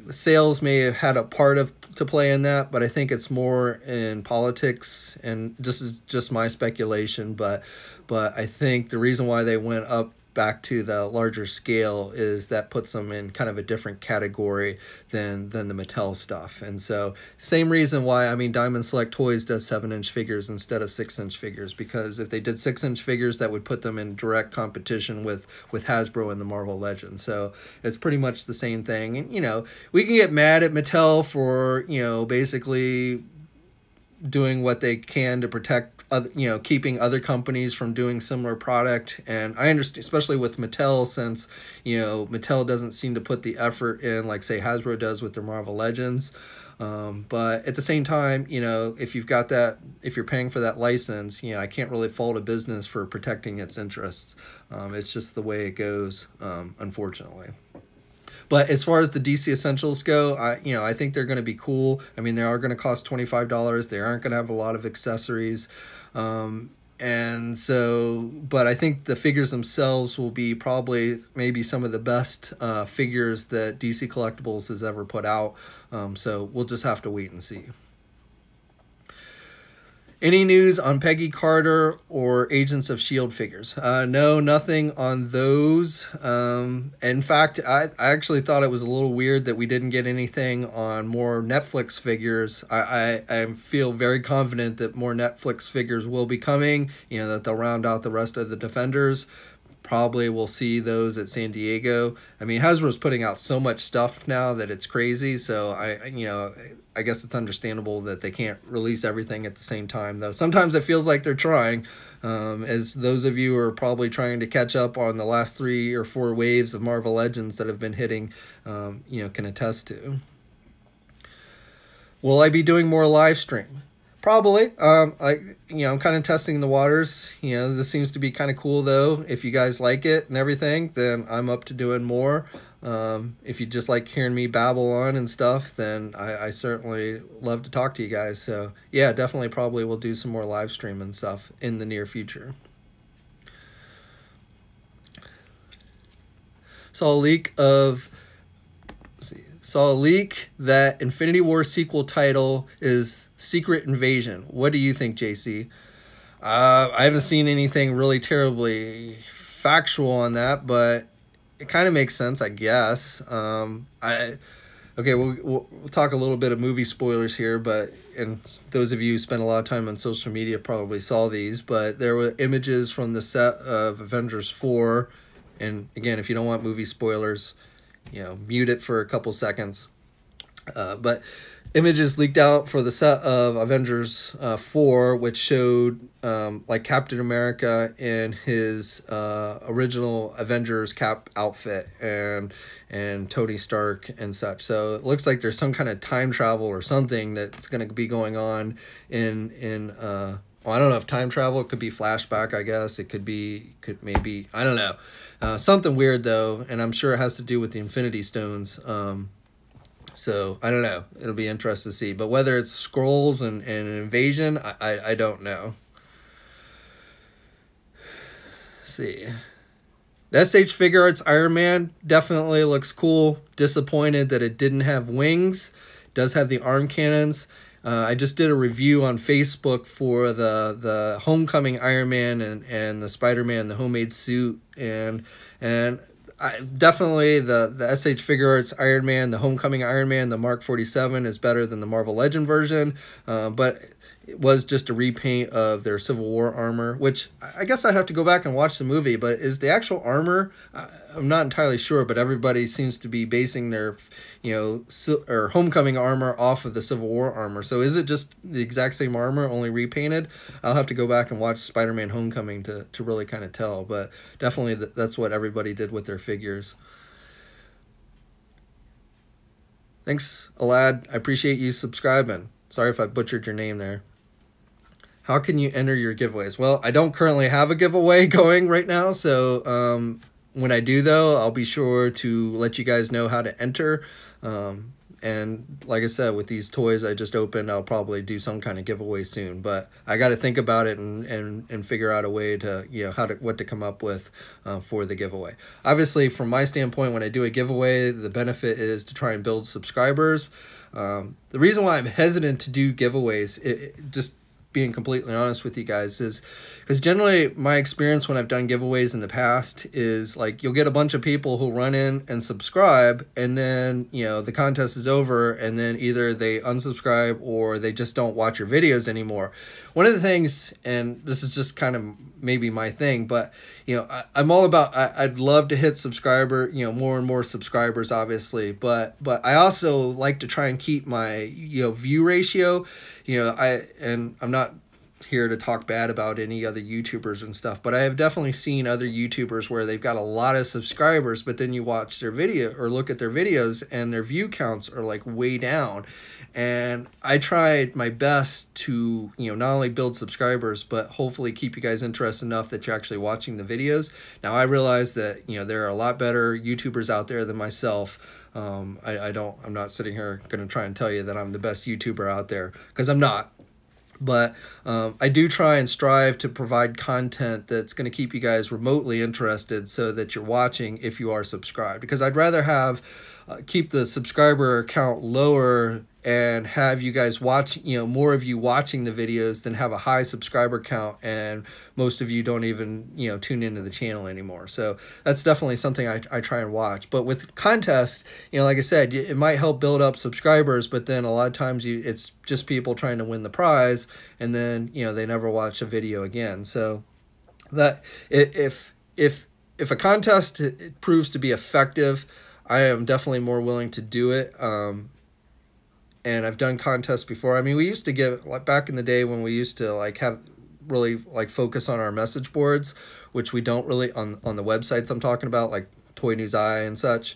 sales may have had a part to play in that, but I think it's more in politics, and this is just my speculation, but I think the reason why they went up back to the larger scale is that puts them in kind of a different category than the Mattel stuff. And so same reason why, I mean, Diamond Select Toys does 7-inch figures instead of 6-inch figures, because if they did 6-inch figures, that would put them in direct competition with Hasbro and the Marvel Legends. So it's pretty much the same thing. And, you know, we can get mad at Mattel for, you know, basically doing what they can to protect other, keeping other companies from doing similar product. And I understand, especially with Mattel, since Mattel doesn't seem to put the effort in like say Hasbro does with their Marvel Legends. But at the same time, if you've got that, if you're paying for that license, I can't really fault a business for protecting its interests. It's just the way it goes, unfortunately. But as far as the DC Essentials go, I think they're going to be cool. I mean, they are going to cost $25. They aren't going to have a lot of accessories. And so, but I think the figures themselves will be probably maybe some of the best figures that DC Collectibles has ever put out. So we'll just have to wait and see. Any news on Peggy Carter or Agents of S.H.I.E.L.D. figures? No, nothing on those. In fact, I actually thought it was a little weird that we didn't get anything on more Netflix figures. I feel very confident that more Netflix figures will be coming, that they'll round out the rest of the Defenders. Probably we'll see those at San Diego. I mean, Hasbro's putting out so much stuff now that it's crazy. So I guess it's understandable that they can't release everything at the same time, though. Sometimes it feels like they're trying, as those of you who are probably trying to catch up on the last 3 or 4 waves of Marvel Legends that have been hitting, can attest to. Will I be doing more live stream? Probably. I'm kind of testing the waters. This seems to be kind of cool, though. If you guys like it and everything, then I'm up to doing more. If you just like hearing me babble on and stuff, then I certainly love to talk to you guys. So yeah, definitely probably will do some more live stream and stuff in the near future. Saw a leak that Infinity War sequel title is Secret Invasion. What do you think, JC? I haven't seen anything really terribly factual on that, but it kind of makes sense, I guess. Okay, we'll talk a little bit of movie spoilers here, and those of you who spend a lot of time on social media probably saw these, but there were images from the set of Avengers 4, and again, if you don't want movie spoilers, mute it for a couple seconds. But images leaked out for the set of Avengers 4, which showed like Captain America in his original Avengers Cap outfit and Tony Stark and such. So it looks like there's some kind of time travel or something that's going to be going on in well, I don't know if time travel, it could be flashback, I guess. It could maybe, I don't know. Something weird, though, and I'm sure it has to do with the Infinity Stones. So, I don't know. It'll be interesting to see. But whether it's Skrulls and an invasion, I don't know. Let's see. The SH Figure Arts Iron Man definitely looks cool. Disappointed that it didn't have wings. It does have the arm cannons. I just did a review on Facebook for the Homecoming Iron Man and the Spider-Man, the homemade suit, and definitely the SH Figure Arts Iron Man, the Homecoming Iron Man, the Mark 47 is better than the Marvel Legend version, but it was just a repaint of their Civil War armor, which I guess I'd have to go back and watch the movie, but is the actual armor, I'm not entirely sure, but everybody seems to be basing their, or Homecoming armor off of the Civil War armor. So is it just the exact same armor, only repainted? I'll have to go back and watch Spider-Man Homecoming to really kind of tell, but definitely that's what everybody did with their figures. Thanks, Alad. I appreciate you subscribing. Sorry if I butchered your name there. How can you enter your giveaways? Well, I don't currently have a giveaway going right now, so when I do, though, I'll be sure to let you guys know how to enter. And like I said, with these toys I just opened, I'll probably do some kind of giveaway soon. But I got to think about it and figure out a way to, what to come up with for the giveaway. Obviously, from my standpoint, when I do a giveaway, the benefit is to try and build subscribers. The reason why I'm hesitant to do giveaways, being completely honest with you guys, is because generally my experience when I've done giveaways in the past is like you'll get a bunch of people who run in and subscribe, and then, you know, the contest is over, and then either they unsubscribe or they just don't watch your videos anymore. One of the things, and this is just kind of maybe my thing, but, you know, I'm all about, I'd love to hit subscriber, you know, more and more subscribers, obviously, but I also like to try and keep my, you know, view ratio. You know, I'm not here to talk bad about any other YouTubers and stuff, but I have definitely seen other YouTubers where they've got a lot of subscribers, but then you watch their video or look at their videos and their view counts are like way down. And I tried my best to, you know, not only build subscribers, but hopefully keep you guys interested enough that you're actually watching the videos. Now, I realize that, you know, there are a lot better YouTubers out there than myself. I'm not sitting here going to try and tell you that I'm the best YouTuber out there, because I'm not. But I do try and strive to provide content that's going to keep you guys remotely interested so that you're watching if you are subscribed. Because I'd rather have keep the subscriber count lower and have you guys watch, you know, more of you watching the videos than have a high subscriber count and most of you don't even, you know, tune into the channel anymore. So that's definitely something I try and watch. But with contests, you know, like I said, it might help build up subscribers, but then a lot of times it's just people trying to win the prize, and then, you know, they never watch a video again. So that if a contest it proves to be effective, I am definitely more willing to do it. And I've done contests before. I mean, we used to give, like back in the day when we used to like have really like focus on our message boards, which we don't really on the websites I'm talking about, like Toy News Eye and such.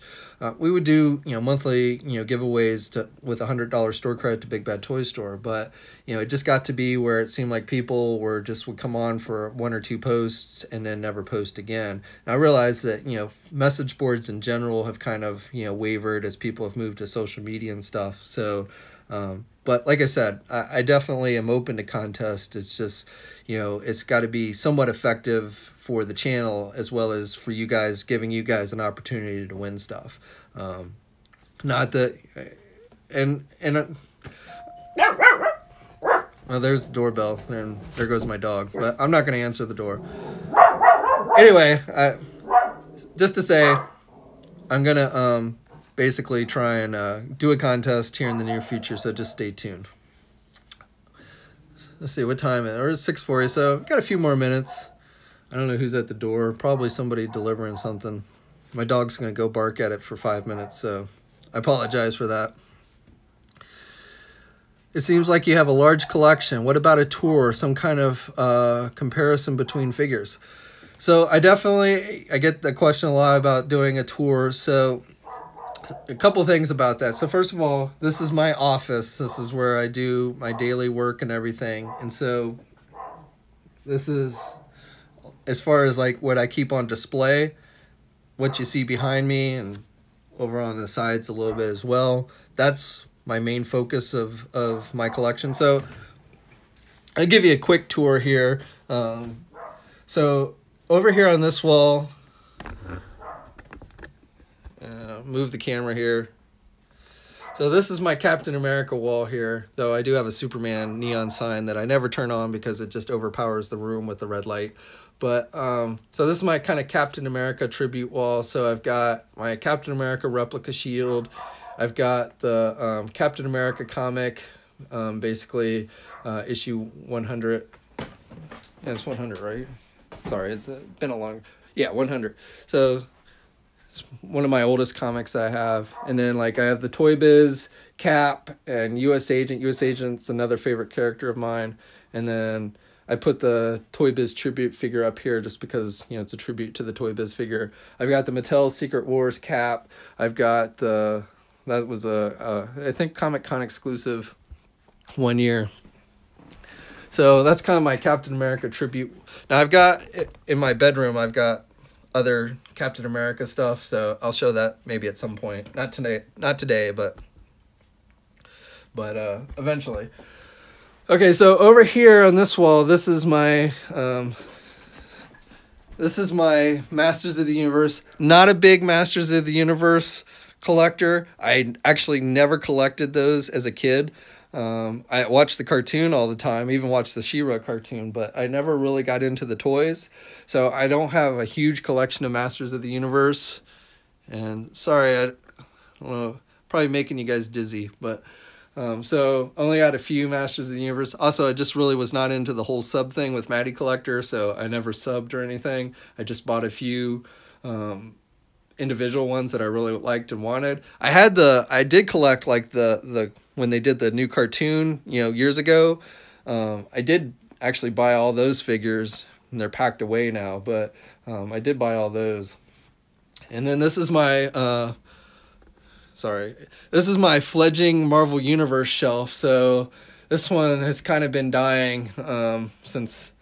We would do, you know, monthly, you know, giveaways with $100 store credit to Big Bad Toy Store. But, you know, it just got to be where it seemed like people would come on for 1 or 2 posts and then never post again. And I realized that, you know, message boards in general have kind of, you know, wavered as people have moved to social media and stuff. So, but like I said, I definitely am open to contests. It's just, you know, it's got to be somewhat effective for the channel as well as for you guys, giving you guys an opportunity to win stuff. Not that, well, there's the doorbell, and there goes my dog, but I'm not going to answer the door. Anyway, just to say, I'm going to basically try and do a contest here in the near future, so just stay tuned. Let's see what time it is. It's 6:40, so got a few more minutes. I don't know who's at the door. Probably somebody delivering something. My dog's going to go bark at it for 5 minutes, so I apologize for that. It seems like you have a large collection. What about a tour, some kind of comparison between figures? So I get the question a lot about doing a tour. So a couple things about that. So first of all, this is my office. This is where I do my daily work and everything. And so this is, as far as like what I keep on display, what you see behind me and over on the sides a little bit as well. That's my main focus of my collection. So I'll give you a quick tour here. So over here on this wall, move the camera here. So this is my Captain America wall here, though I do have a Superman neon sign that I never turn on because it just overpowers the room with the red light. But so this is my kind of Captain America tribute wall. So I've got my Captain America replica shield. I've got the Captain America comic, basically issue 100. Yeah, it's 100, right? Sorry, it's been a long... Yeah, 100. So it's one of my oldest comics I have. And then like I have the Toy Biz, Cap, and U.S. Agent. U.S. Agent's another favorite character of mine. And then I put the Toy Biz tribute figure up here just because, you know, it's a tribute to the Toy Biz figure. I've got the Mattel Secret Wars Cap. I've got the... That was I think Comic-Con exclusive 1 year. So that's kind of my Captain America tribute. Now I've got, in my bedroom, I've got other Captain America stuff. So I'll show that maybe at some point. Not today, but eventually. Okay, so over here on this wall, this is my Masters of the Universe. Not a big Masters of the Universe collector. I actually never collected those as a kid. I watched the cartoon all the time, even watched the She-Ra cartoon, but I never really got into the toys. So I don't have a huge collection of Masters of the Universe. And sorry, I don't know, probably making you guys dizzy, but so only got a few Masters of the Universe. Also, I just really was not into the whole sub thing with Matty Collector, so I never subbed or anything. I just bought a few individual ones that I really liked and wanted. I did collect like the when they did the new cartoon, you know, years ago. I did actually buy all those figures, and they're packed away now, but I did buy all those. And then this is my this is my fledgling Marvel Universe shelf. So this one has kind of been dying since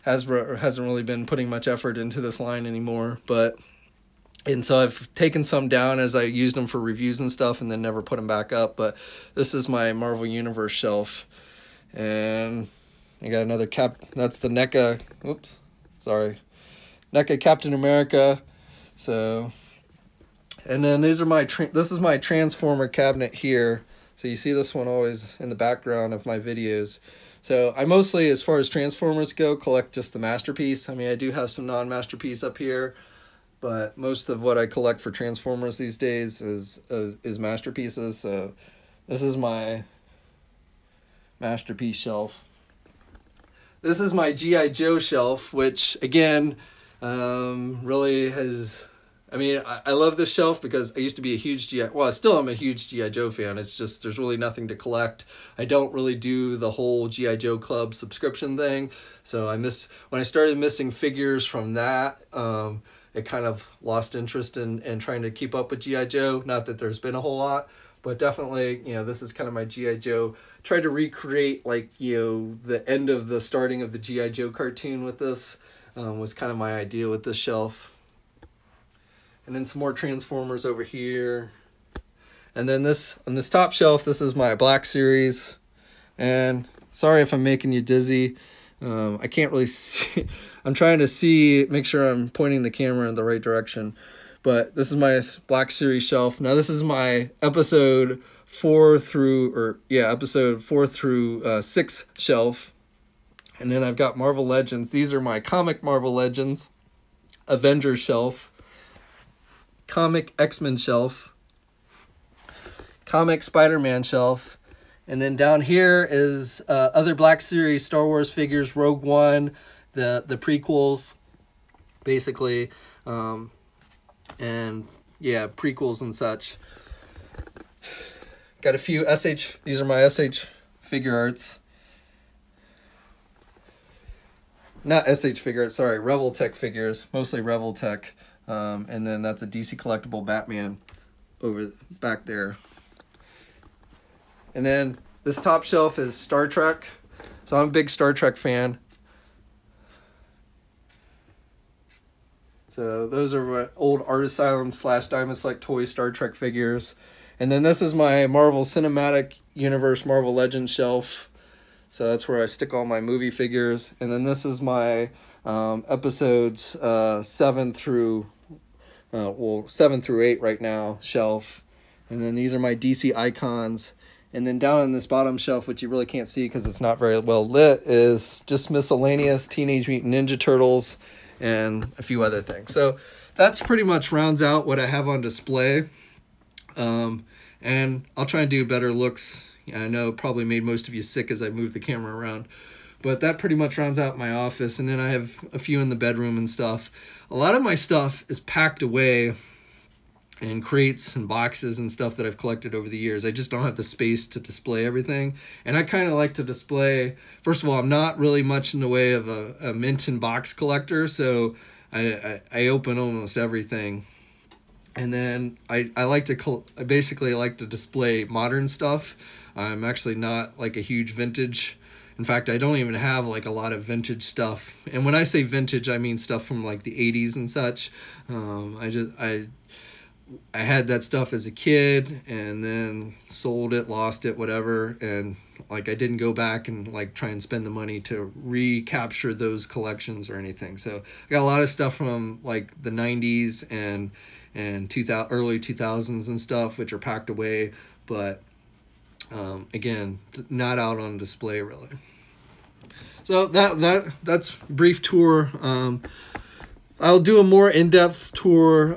Hasbro hasn't really been putting much effort into this line anymore. And so I've taken some down as I used them for reviews and stuff, and then never put them back up. But this is my Marvel Universe shelf. And I got another that's the NECA, NECA Captain America. So, and then these are this is my Transformer cabinet here. So you see this one always in the background of my videos. So I mostly, as far as Transformers go, collect just the Masterpiece. I mean, I do have some non-Masterpiece up here, but most of what I collect for Transformers these days is Masterpieces. So this is my Masterpiece shelf. This is my G.I. Joe shelf, which again, really has, I mean, I love this shelf because I used to be a huge I still am a huge G.I. Joe fan. It's just, there's really nothing to collect. I don't really do the whole G.I. Joe Club subscription thing. So when I started missing figures from that, it kind of lost interest in trying to keep up with G.I. Joe. Not that there's been a whole lot, but definitely, you know, this is kind of my G.I. Joe. Tried to recreate, like, you know, the end of the starting of the G.I. Joe cartoon with this. Was kind of my idea with this shelf. And then some more Transformers over here. And then on this top shelf, this is my Black Series. And sorry if I'm making you dizzy. I can't really see. I'm trying to make sure I'm pointing the camera in the right direction. But this is my Black Series shelf. Now this is my episode 4 through 6 shelf. And then I've got Marvel Legends. These are my comic Marvel Legends, Avengers shelf, comic X-Men shelf, comic Spider-Man shelf, and then down here is other Black Series Star Wars figures, Rogue One, the prequels, basically, and yeah, prequels and such. Got a few these are my SH figure arts. Not SH figure arts, sorry, Rebel Tech figures, mostly Rebel Tech. And then that's a DC collectible Batman over back there. And then this top shelf is Star Trek. So I'm a big Star Trek fan. So those are my old Art Asylum / Diamond Select Toy Star Trek figures. And then this is my Marvel Cinematic Universe Marvel Legends shelf. So that's where I stick all my movie figures. And then this is my episodes 7 through 8 right now shelf. And then these are my DC icons. And then down on this bottom shelf, which you really can't see because it's not very well lit, is just miscellaneous Teenage Mutant Ninja Turtles and a few other things. So that's pretty much rounds out what I have on display. And I'll try and do better looks. I know it probably made most of you sick as I moved the camera around. But that pretty much rounds out my office. And then I have a few in the bedroom and stuff. A lot of my stuff is packed away in crates and boxes and stuff that I've collected over the years. I just don't have the space to display everything. And I kind of like to display, first of all, I'm not really much in the way of a mint and box collector. So I open almost everything. And then I basically like to display modern stuff. I'm actually not like a huge vintage. In fact, I don't even have like a lot of vintage stuff. And when I say vintage, I mean stuff from like the 80s and such. I had that stuff as a kid and then sold it, lost it, whatever. And like I didn't go back and like try and spend the money to recapture those collections or anything. So I got a lot of stuff from like the 90s and early 2000s and stuff, which are packed away. But Again, not out on display really. So that's brief tour. I'll do a more in-depth tour.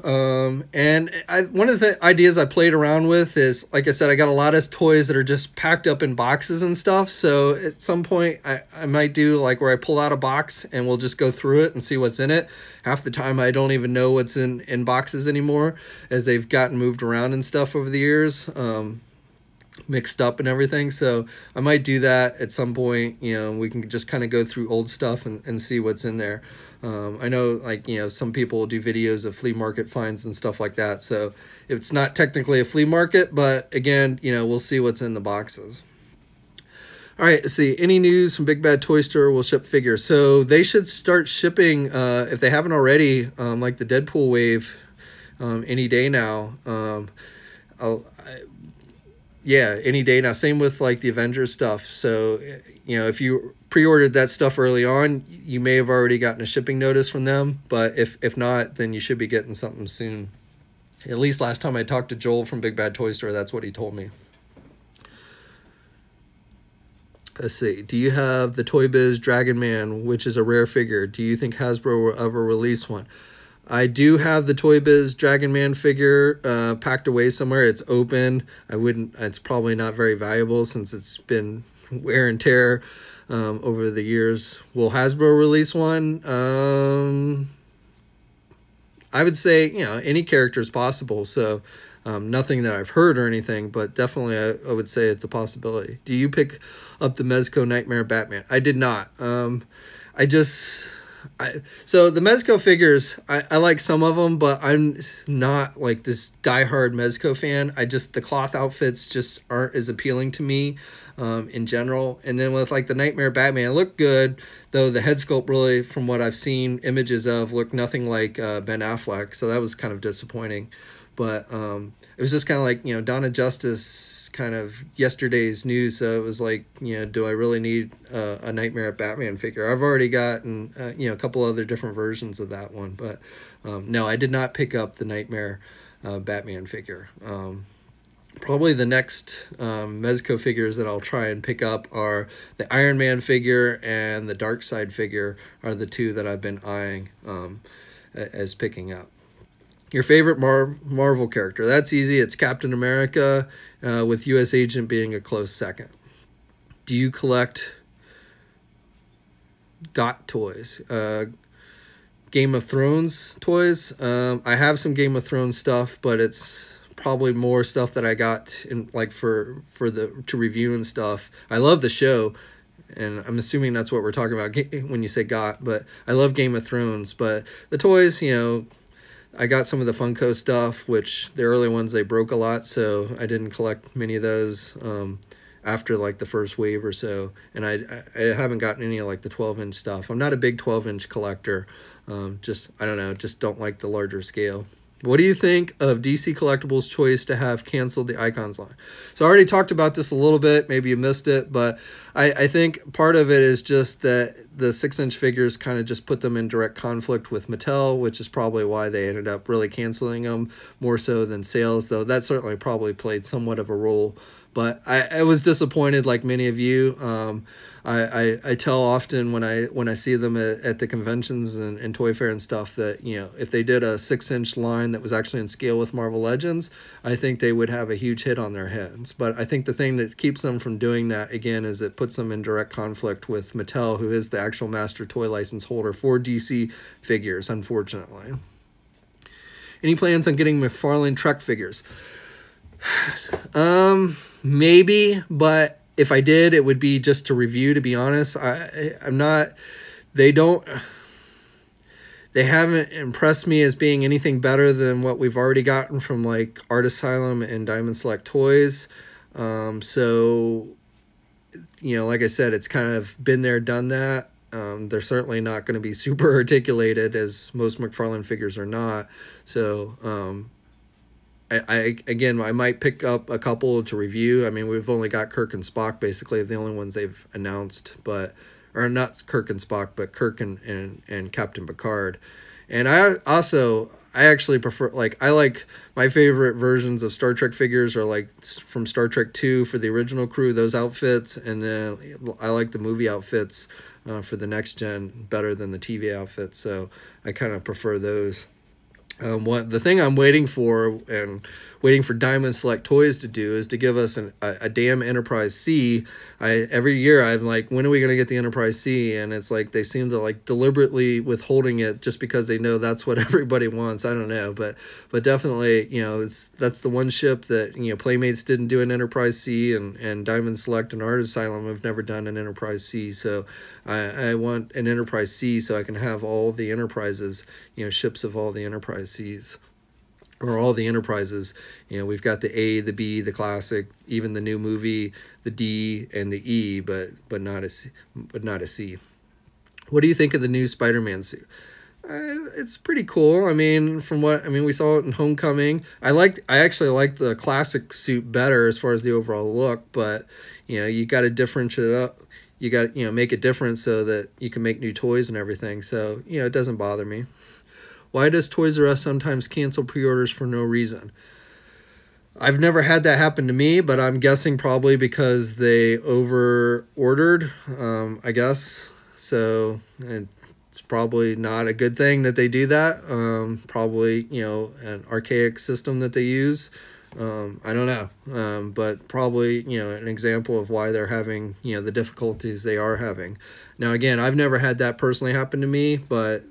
And one of the ideas I played around with is, like I said, I got a lot of toys that are just packed up in boxes and stuff. So at some point I might do like where I pull out a box and we'll just go through it and see what's in it. Half the time I don't even know what's in boxes anymore, as they've gotten moved around and stuff over the years. Mixed up and everything. So I might do that at some point. You know, we can just kind of go through old stuff and see what's in there. I know, like, you know, some people will do videos of flea market finds and stuff like that. So it's not technically a flea market, but again, you know, we'll see what's in the boxes. All right, let's see. Any news from Big Bad Toy Store will ship figures. So they should start shipping, if they haven't already, like the Deadpool wave, any day now. Yeah, any day now. Same with like the Avengers stuff. So, you know, if you pre-ordered that stuff early on, you may have already gotten a shipping notice from them. But if not, then you should be getting something soon. At least last time I talked to Joel from Big Bad Toy Store, that's what he told me. Let's see. Do you have the Toy Biz Dragon Man, which is a rare figure? Do you think Hasbro will ever release one? I do have the Toy Biz Dragon Man figure packed away somewhere. It's open. It's probably not very valuable since it's been wear and tear over the years. Will Hasbro release one? I would say, you know, any character is possible. So nothing that I've heard or anything, but definitely I would say it's a possibility. Do you pick up the Mezco Nightmare Batman? I did not. So the Mezco figures, I like some of them, but I'm not like this diehard Mezco fan. The cloth outfits just aren't as appealing to me in general. And then with like the Nightmare Batman, it looked good, though the head sculpt really, from what I've seen images of, looked nothing like Ben Affleck. So that was kind of disappointing. But it was just kind of like, you know, Dawn of Justice, kind of yesterday's news. So it was like, you know, do I really need a Nightmare Batman figure? I've already gotten, you know, a couple other different versions of that one. But no, I did not pick up the Nightmare Batman figure. Probably the next Mezco figures that I'll try and pick up are the Iron Man figure and the Darkseid figure are the two that I've been eyeing as picking up. Your favorite Marvel character? That's easy. It's Captain America, with U.S. Agent being a close second. Do you collect GOT toys? Game of Thrones toys? I have some Game of Thrones stuff, but it's probably more stuff that I got in like to review and stuff. I love the show, and I'm assuming that's what we're talking about when you say GOT, but I love Game of Thrones. But the toys, you know, I got some of the Funko stuff, which the early ones, they broke a lot, so I didn't collect many of those after like the first wave or so. And I haven't gotten any of like the 12-inch stuff. I'm not a big 12-inch collector. I don't know, just don't like the larger scale. What do you think of DC Collectibles' choice to have canceled the Icons line? So I already talked about this a little bit. Maybe you missed it, but I think part of it is just that the 6-inch figures kind of just put them in direct conflict with Mattel, which is probably why they ended up really canceling them more so than sales, though that certainly probably played somewhat of a role. But I was disappointed, like many of you. I tell often when I see them at the conventions and Toy Fair and stuff that, you know, if they did a 6-inch line that was actually in scale with Marvel Legends, I think they would have a huge hit on their hands. But I think the thing that keeps them from doing that, again, is it puts them in direct conflict with Mattel, who is the actual master toy license holder for DC figures, unfortunately. Any plans on getting McFarlane Trek figures? Maybe, but if I did, it would be just to review, to be honest. I'm not, they haven't impressed me as being anything better than what we've already gotten from like Art Asylum and Diamond Select Toys. So, you know, like I said, it's kind of been there, done that. They're certainly not going to be super articulated, as most McFarlane figures are not. So, again, I might pick up a couple to review. I mean, we've only got Kirk and Spock, basically, the only ones they've announced, or not Kirk and Spock, but Kirk and Captain Picard. And I also, I actually prefer, like, I like my favorite versions of Star Trek figures are like from Star Trek 2 for the original crew, those outfits, and then I like the movie outfits for the next gen better than the TV outfits, so I kind of prefer those. The thing I'm waiting for Diamond Select Toys to do is to give us a damn Enterprise C. Every year I'm like, when are we going to get the Enterprise C? And it's like they seem to like deliberately withholding it just because they know that's what everybody wants. I don't know, but definitely, you know, that's the one ship that, you know, Playmates didn't do an Enterprise C, and Diamond Select and Art Asylum have never done an Enterprise C. So I want an Enterprise C so I can have all the Enterprises, you know, ships of all the Enterprise Cs, or all the Enterprises. You know, we've got the A, the B, the classic, even the new movie, the D and the E, but not a C. What do you think of the new Spider-Man suit? It's pretty cool. I mean, we saw it in Homecoming. I actually like the classic suit better as far as the overall look, but you know, you got to differentiate it up. You got, you know, make it different so that you can make new toys and everything. So, you know, it doesn't bother me. Why does Toys R Us sometimes cancel pre-orders for no reason? I've never had that happen to me, but I'm guessing probably because they over-ordered, I guess. So it's probably not a good thing that they do that. Probably, you know, an archaic system that they use. I don't know, but probably, you know, an example of why they're having, you know, the difficulties they are having. Now, again, I've never had that personally happen to me, but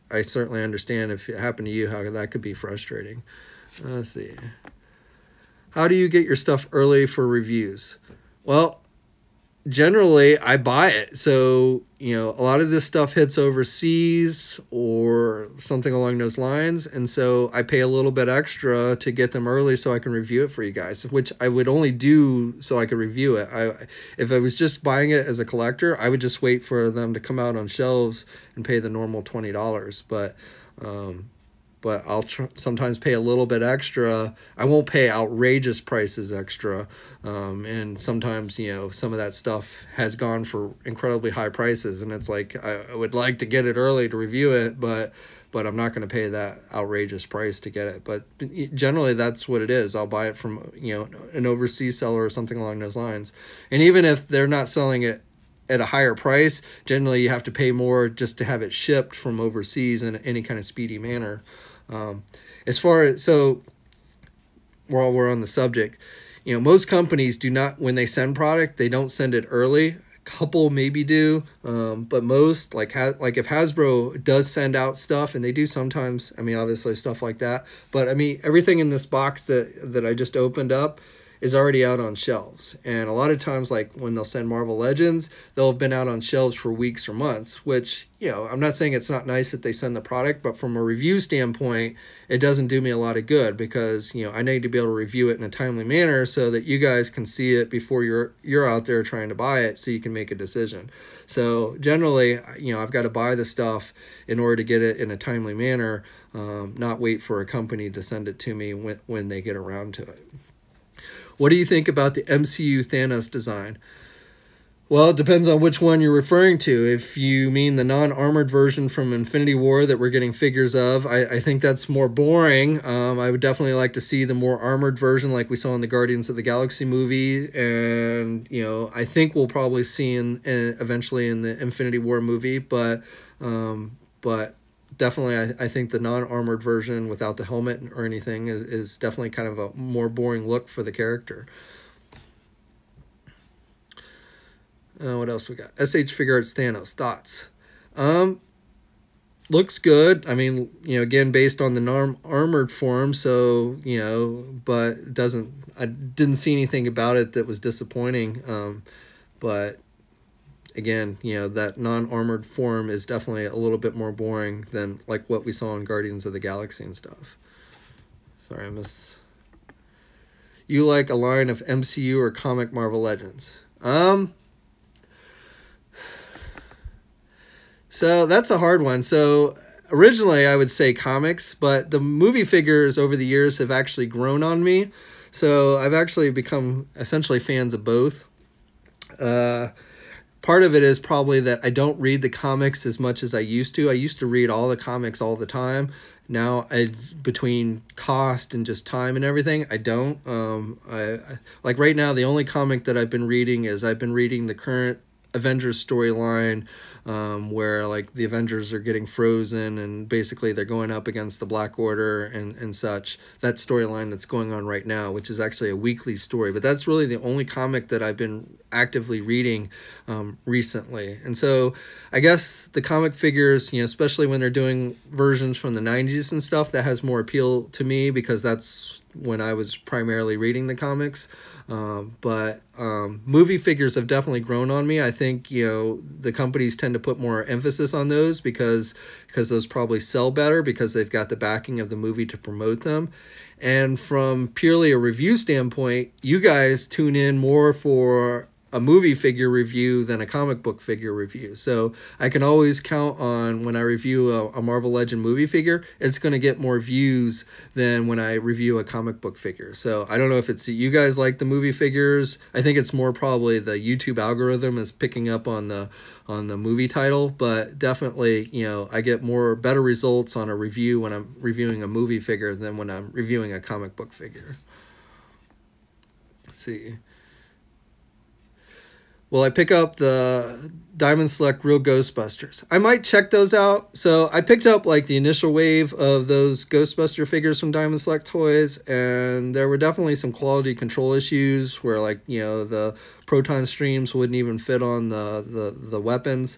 I certainly understand if it happened to you, how that could be frustrating. Let's see. How do you get your stuff early for reviews? Well, generally I buy it. So, you know, a lot of this stuff hits overseas or something along those lines. And so I pay a little bit extra to get them early so I can review it for you guys, which I would only do so I could review it. If I was just buying it as a collector, I would just wait for them to come out on shelves and pay the normal $20. But I'll sometimes pay a little bit extra. I won't pay outrageous prices extra. And sometimes, you know, some of that stuff has gone for incredibly high prices. And it's like, I would like to get it early to review it, but I'm not going to pay that outrageous price to get it. But generally, that's what it is. I'll buy it from, you know, an overseas seller or something along those lines. And even if they're not selling it at a higher price, generally you have to pay more just to have it shipped from overseas in any kind of speedy manner. So while we're on the subject, you know, most companies do not, when they send product, they don't send it early. A couple maybe do, but most, like if Hasbro does send out stuff, and they do sometimes, I mean, obviously stuff like that, but I mean, everything in this box that I just opened up is already out on shelves. And a lot of times, like when they'll send Marvel Legends, they'll have been out on shelves for weeks or months, which, you know, I'm not saying it's not nice that they send the product, but from a review standpoint, it doesn't do me a lot of good, because, you know, I need to be able to review it in a timely manner so that you guys can see it before you're out there trying to buy it, so you can make a decision. So generally, you know, I've got to buy the stuff in order to get it in a timely manner, not wait for a company to send it to me when they get around to it. What do you think about the MCU Thanos design? Well, it depends on which one you're referring to. If you mean the non-armored version from Infinity War that we're getting figures of, I think that's more boring. I would definitely like to see the more armored version like we saw in the Guardians of the Galaxy movie. And, you know, I think we'll probably see eventually in the Infinity War movie. But definitely, I think the non-armored version without the helmet or anything is definitely kind of a more boring look for the character. What else we got? SH Figure Arts Thanos. Thoughts? Looks good. I mean, you know, again, based on the armored form, so, you know, but I didn't see anything about it that was disappointing. But again, you know, that non-armored form is definitely a little bit more boring than like what we saw in Guardians of the Galaxy and stuff. Sorry, I miss. You like a line of MCU or comic Marvel Legends? So that's a hard one. So originally I would say comics, but the movie figures over the years have actually grown on me. So I've actually become essentially fans of both. Part part of it is probably that I don't read the comics as much as I used to. I used to read all the comics all the time. Now, between cost and just time and everything, I don't. Like right now, the only comic that I've been reading is I've been reading the current Avengers storyline, where like the Avengers are getting frozen and basically they're going up against the Black Order and such. That storyline that's going on right now, which is actually a weekly story, but that's really the only comic that I've been actively reading recently. And so I guess the comic figures, you know, especially when they're doing versions from the 90s and stuff, that has more appeal to me because that's when I was primarily reading the comics. But movie figures have definitely grown on me. I think, you know, the companies tend to put more emphasis on those because those probably sell better because they've got the backing of the movie to promote them. And from purely a review standpoint, you guys tune in more for a movie figure review than a comic book figure review. So I can always count on when I review a Marvel Legend movie figure, it's going to get more views than when I review a comic book figure. So I don't know if it's you guys like the movie figures. I think it's more probably the YouTube algorithm is picking up on the movie title, but definitely, you know, I get better results on a review when I'm reviewing a movie figure than when I'm reviewing a comic book figure. Let's see. Well, I pick up the Diamond Select Real Ghostbusters. I might check those out. So I picked up like the initial wave of those Ghostbuster figures from Diamond Select Toys, and there were definitely some quality control issues where, like, you know, the proton streams wouldn't even fit on the weapons.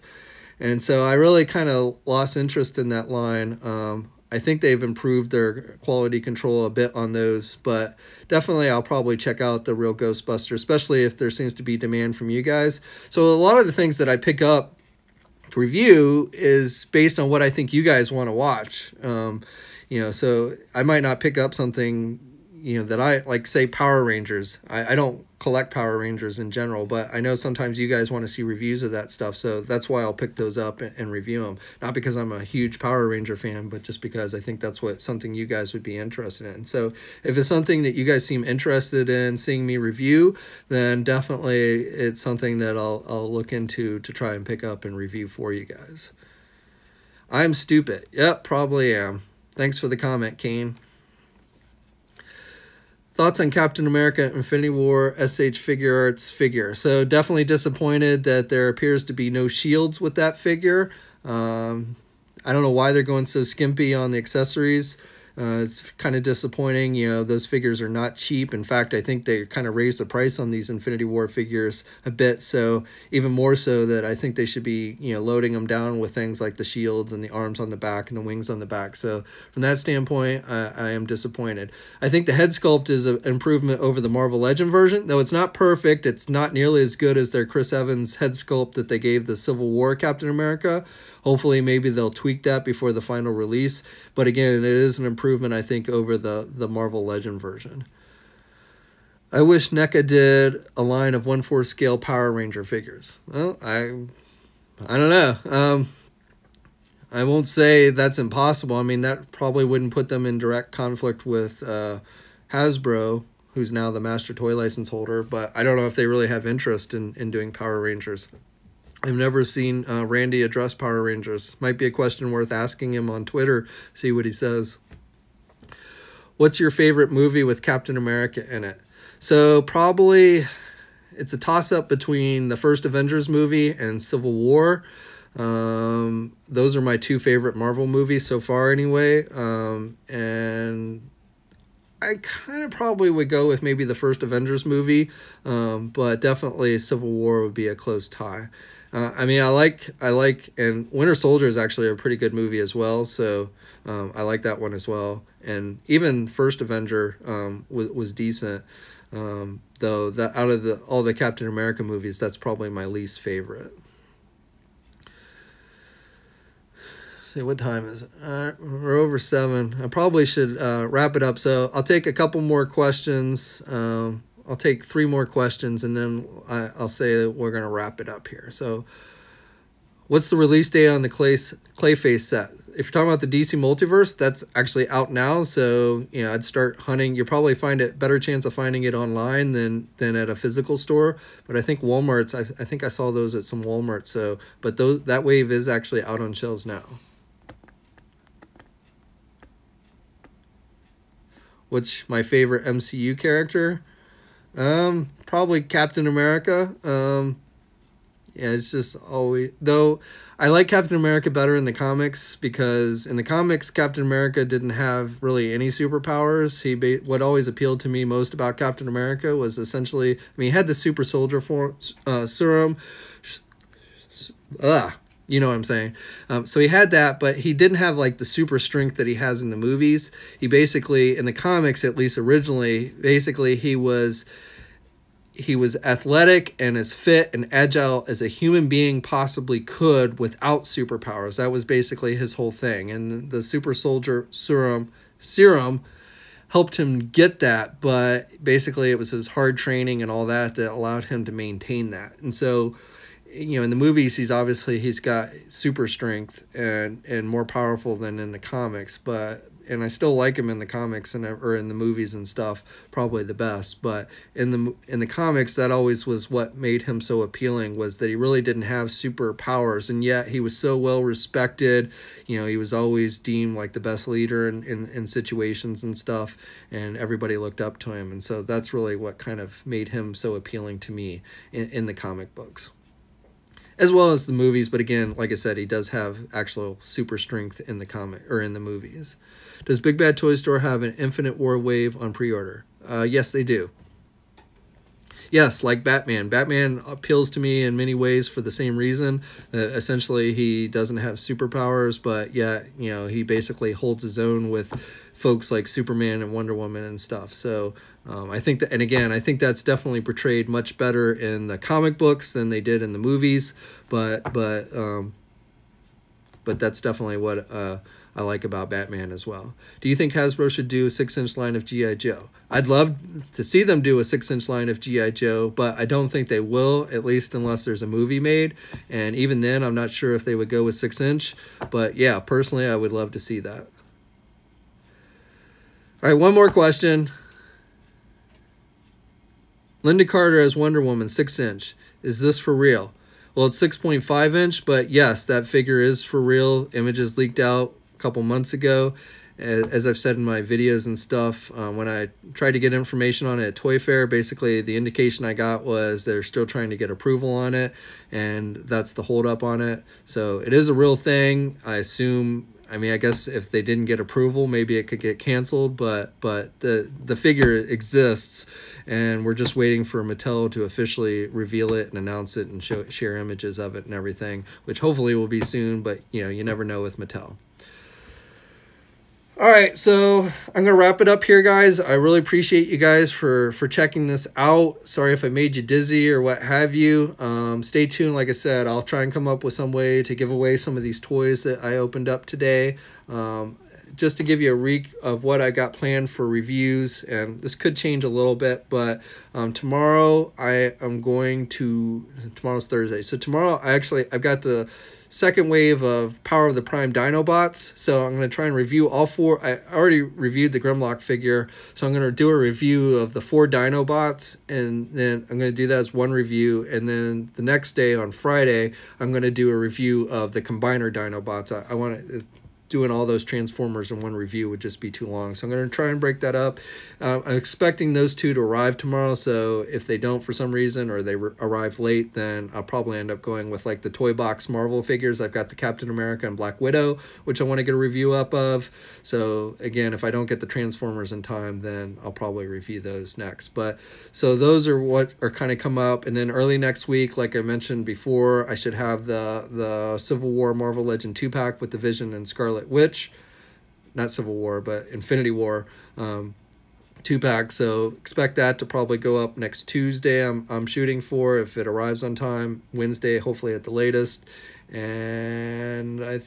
And so I really kind of lost interest in that line. I think they've improved their quality control a bit on those, but definitely I'll probably check out the Real Ghostbuster, especially if there seems to be demand from you guys. So a lot of the things that I pick up to review is based on what I think you guys want to watch. You know, so I might not pick up something, you know, that I like, say Power Rangers. I don't collect Power Rangers in general, but I know sometimes you guys want to see reviews of that stuff, so that's why I'll pick those up and review them. Not because I'm a huge Power Ranger fan, but just because I think that's something you guys would be interested in. So if it's something that you guys seem interested in seeing me review, then definitely it's something that I'll look into to try and pick up and review for you guys. I'm stupid. Yep, probably am. Thanks for the comment, Kane. Thoughts on Captain America Infinity War SH Figure Arts figure. So definitely disappointed that there appears to be no shields with that figure. I don't know why they're going so skimpy on the accessories. It's kind of disappointing. You know, those figures are not cheap. In fact, I think they kind of raised the price on these Infinity War figures a bit. So even more so that I think they should be, you know, loading them down with things like the shields and the arms on the back and the wings on the back. So from that standpoint, I am disappointed. I think the head sculpt is an improvement over the Marvel Legend version. Though it's not perfect, it's not nearly as good as their Chris Evans head sculpt that they gave the Civil War Captain America. Hopefully, maybe they'll tweak that before the final release. But again, it is an improvement, I think, over the Marvel Legend version. I wish NECA did a line of 1/4 scale Power Ranger figures. Well, I don't know. I won't say that's impossible. I mean, that probably wouldn't put them in direct conflict with Hasbro, who's now the master toy license holder. But I don't know if they really have interest in doing Power Rangers. I've never seen Randy address Power Rangers. Might be a question worth asking him on Twitter, see what he says. What's your favorite movie with Captain America in it? So probably it's a toss-up between the first Avengers movie and Civil War. Those are my two favorite Marvel movies so far anyway. And I kind of probably would go with maybe the first Avengers movie, but definitely Civil War would be a close tie. I mean, I like, and Winter Soldier is actually a pretty good movie as well, so I like that one as well. And even First Avenger was decent, though that out of all the Captain America movies, that's probably my least favorite. Let's see, what time is it? We're over 7. I probably should wrap it up, so I'll take a couple more questions. I'll take 3 more questions, and then I'll say we're going to wrap it up here. So what's the release date on the Clayface set? if you're talking about the DC multiverse, that's actually out now. So, you know, I'd start hunting. You'll probably find it better chance of finding it online than at a physical store. But I think Walmart's, I think I saw those at some Walmart. So, but that wave is actually out on shelves now. What's my favorite MCU character? Probably Captain America. Yeah, it's just always, though I like Captain America better in the comics, because in the comics Captain America didn't have really any superpowers. What always appealed to me most about Captain America was essentially, I mean, he had the super soldier serum. You know what I'm saying? So he had that, but he didn't have like the super strength that he has in the movies. He basically, in the comics at least originally, basically he was athletic and as fit and agile as a human being possibly could without superpowers. That was basically his whole thing. And the super soldier serum helped him get that, but basically it was his hard training and all that allowed him to maintain that. And so, you know, in the movies, he's got super strength and more powerful than in the comics, and I still like him in the comics or in the movies and stuff, probably the best. But in the comics, that always was what made him so appealing, was that he really didn't have superpowers, and yet he was so well respected. You know, he was always deemed like the best leader in situations and stuff, and everybody looked up to him. And so that's really what kind of made him so appealing to me in the comic books, as well as the movies. But again, like I said, he does have actual super strength in the comic or in the movies. Does Big Bad Toy Store have an Infinite War wave on pre-order? Yes, they do. Yes, like Batman. Batman appeals to me in many ways for the same reason. Essentially, he doesn't have superpowers, but yet, you know, he basically holds his own with folks like Superman and Wonder Woman and stuff. So I think that, and again, I think that's definitely portrayed much better in the comic books than they did in the movies. But that's definitely what I like about Batman as well. Do you think Hasbro should do a 6-inch line of G.I. Joe? I'd love to see them do a 6-inch line of G.I. Joe, but I don't think they will, at least unless there's a movie made. And even then, I'm not sure if they would go with 6-inch. But yeah, personally, I would love to see that. All right, one more question. Linda Carter as Wonder Woman, 6-inch. Is this for real? Well, it's 6.5 inch, but yes, that figure is for real. Images leaked out couple months ago. As I've said in my videos and stuff, when I tried to get information on it at Toy Fair, basically the indication I got was they're still trying to get approval on it, and that's the holdup on it. So it is a real thing. I assume, I mean, I guess if they didn't get approval, maybe it could get canceled, but the figure exists, and we're just waiting for Mattel to officially reveal it and announce it and share images of it and everything, which hopefully will be soon, but you know, you never know with Mattel. All right, so I'm going to wrap it up here, guys. I really appreciate you guys for checking this out. Sorry if I made you dizzy or what have you. Stay tuned. Like I said, I'll try and come up with some way to give away some of these toys that I opened up today. Just to give you a reek of what I got planned for reviews, and this could change a little bit, but tomorrow tomorrow's Thursday. So tomorrow I've got the second wave of Power of the Prime Dinobots, so I'm going to try and review all 4. I already reviewed the Grimlock figure, so I'm going to do a review of the 4 Dinobots, and then I'm going to do that as one review, and then the next day on Friday, I'm going to do a review of the Combiner Dinobots. I want to... Doing all those Transformers in one review would just be too long, so I'm going to try and break that up. I'm expecting those 2 to arrive tomorrow, so if they don't for some reason, or they arrive late, then I'll probably end up going with like the Toy Box Marvel figures. I've got the Captain America and Black Widow, which I want to get a review up of. So again, if I don't get the Transformers in time, then I'll probably review those next. But so those are what are kind of come up, and then early next week, like I mentioned before, I should have the Civil War Marvel Legend 2-pack with the Vision and Scarlet Witch, not Civil War, but Infinity War 2-pack. So expect that to probably go up next Tuesday. I'm shooting for, if it arrives on time, Wednesday, hopefully at the latest. And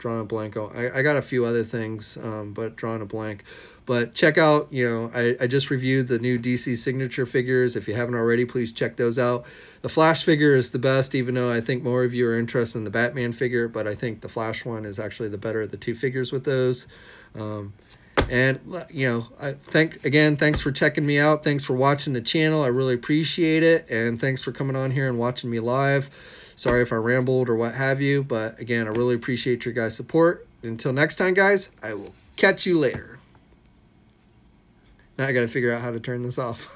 drawing a blank. I got a few other things, but drawing a blank. But check out, you know, I just reviewed the new DC Signature figures. If you haven't already, please check those out. The Flash figure is the best, even though I think more of you are interested in the Batman figure, but I think the Flash one is actually the better of the two figures with those. And, you know, thanks for checking me out. Thanks for watching the channel. I really appreciate it. And thanks for coming on here and watching me live. Sorry if I rambled or what have you, but again, I really appreciate your guys' support. Until next time, guys, I will catch you later. Now I got to figure out how to turn this off.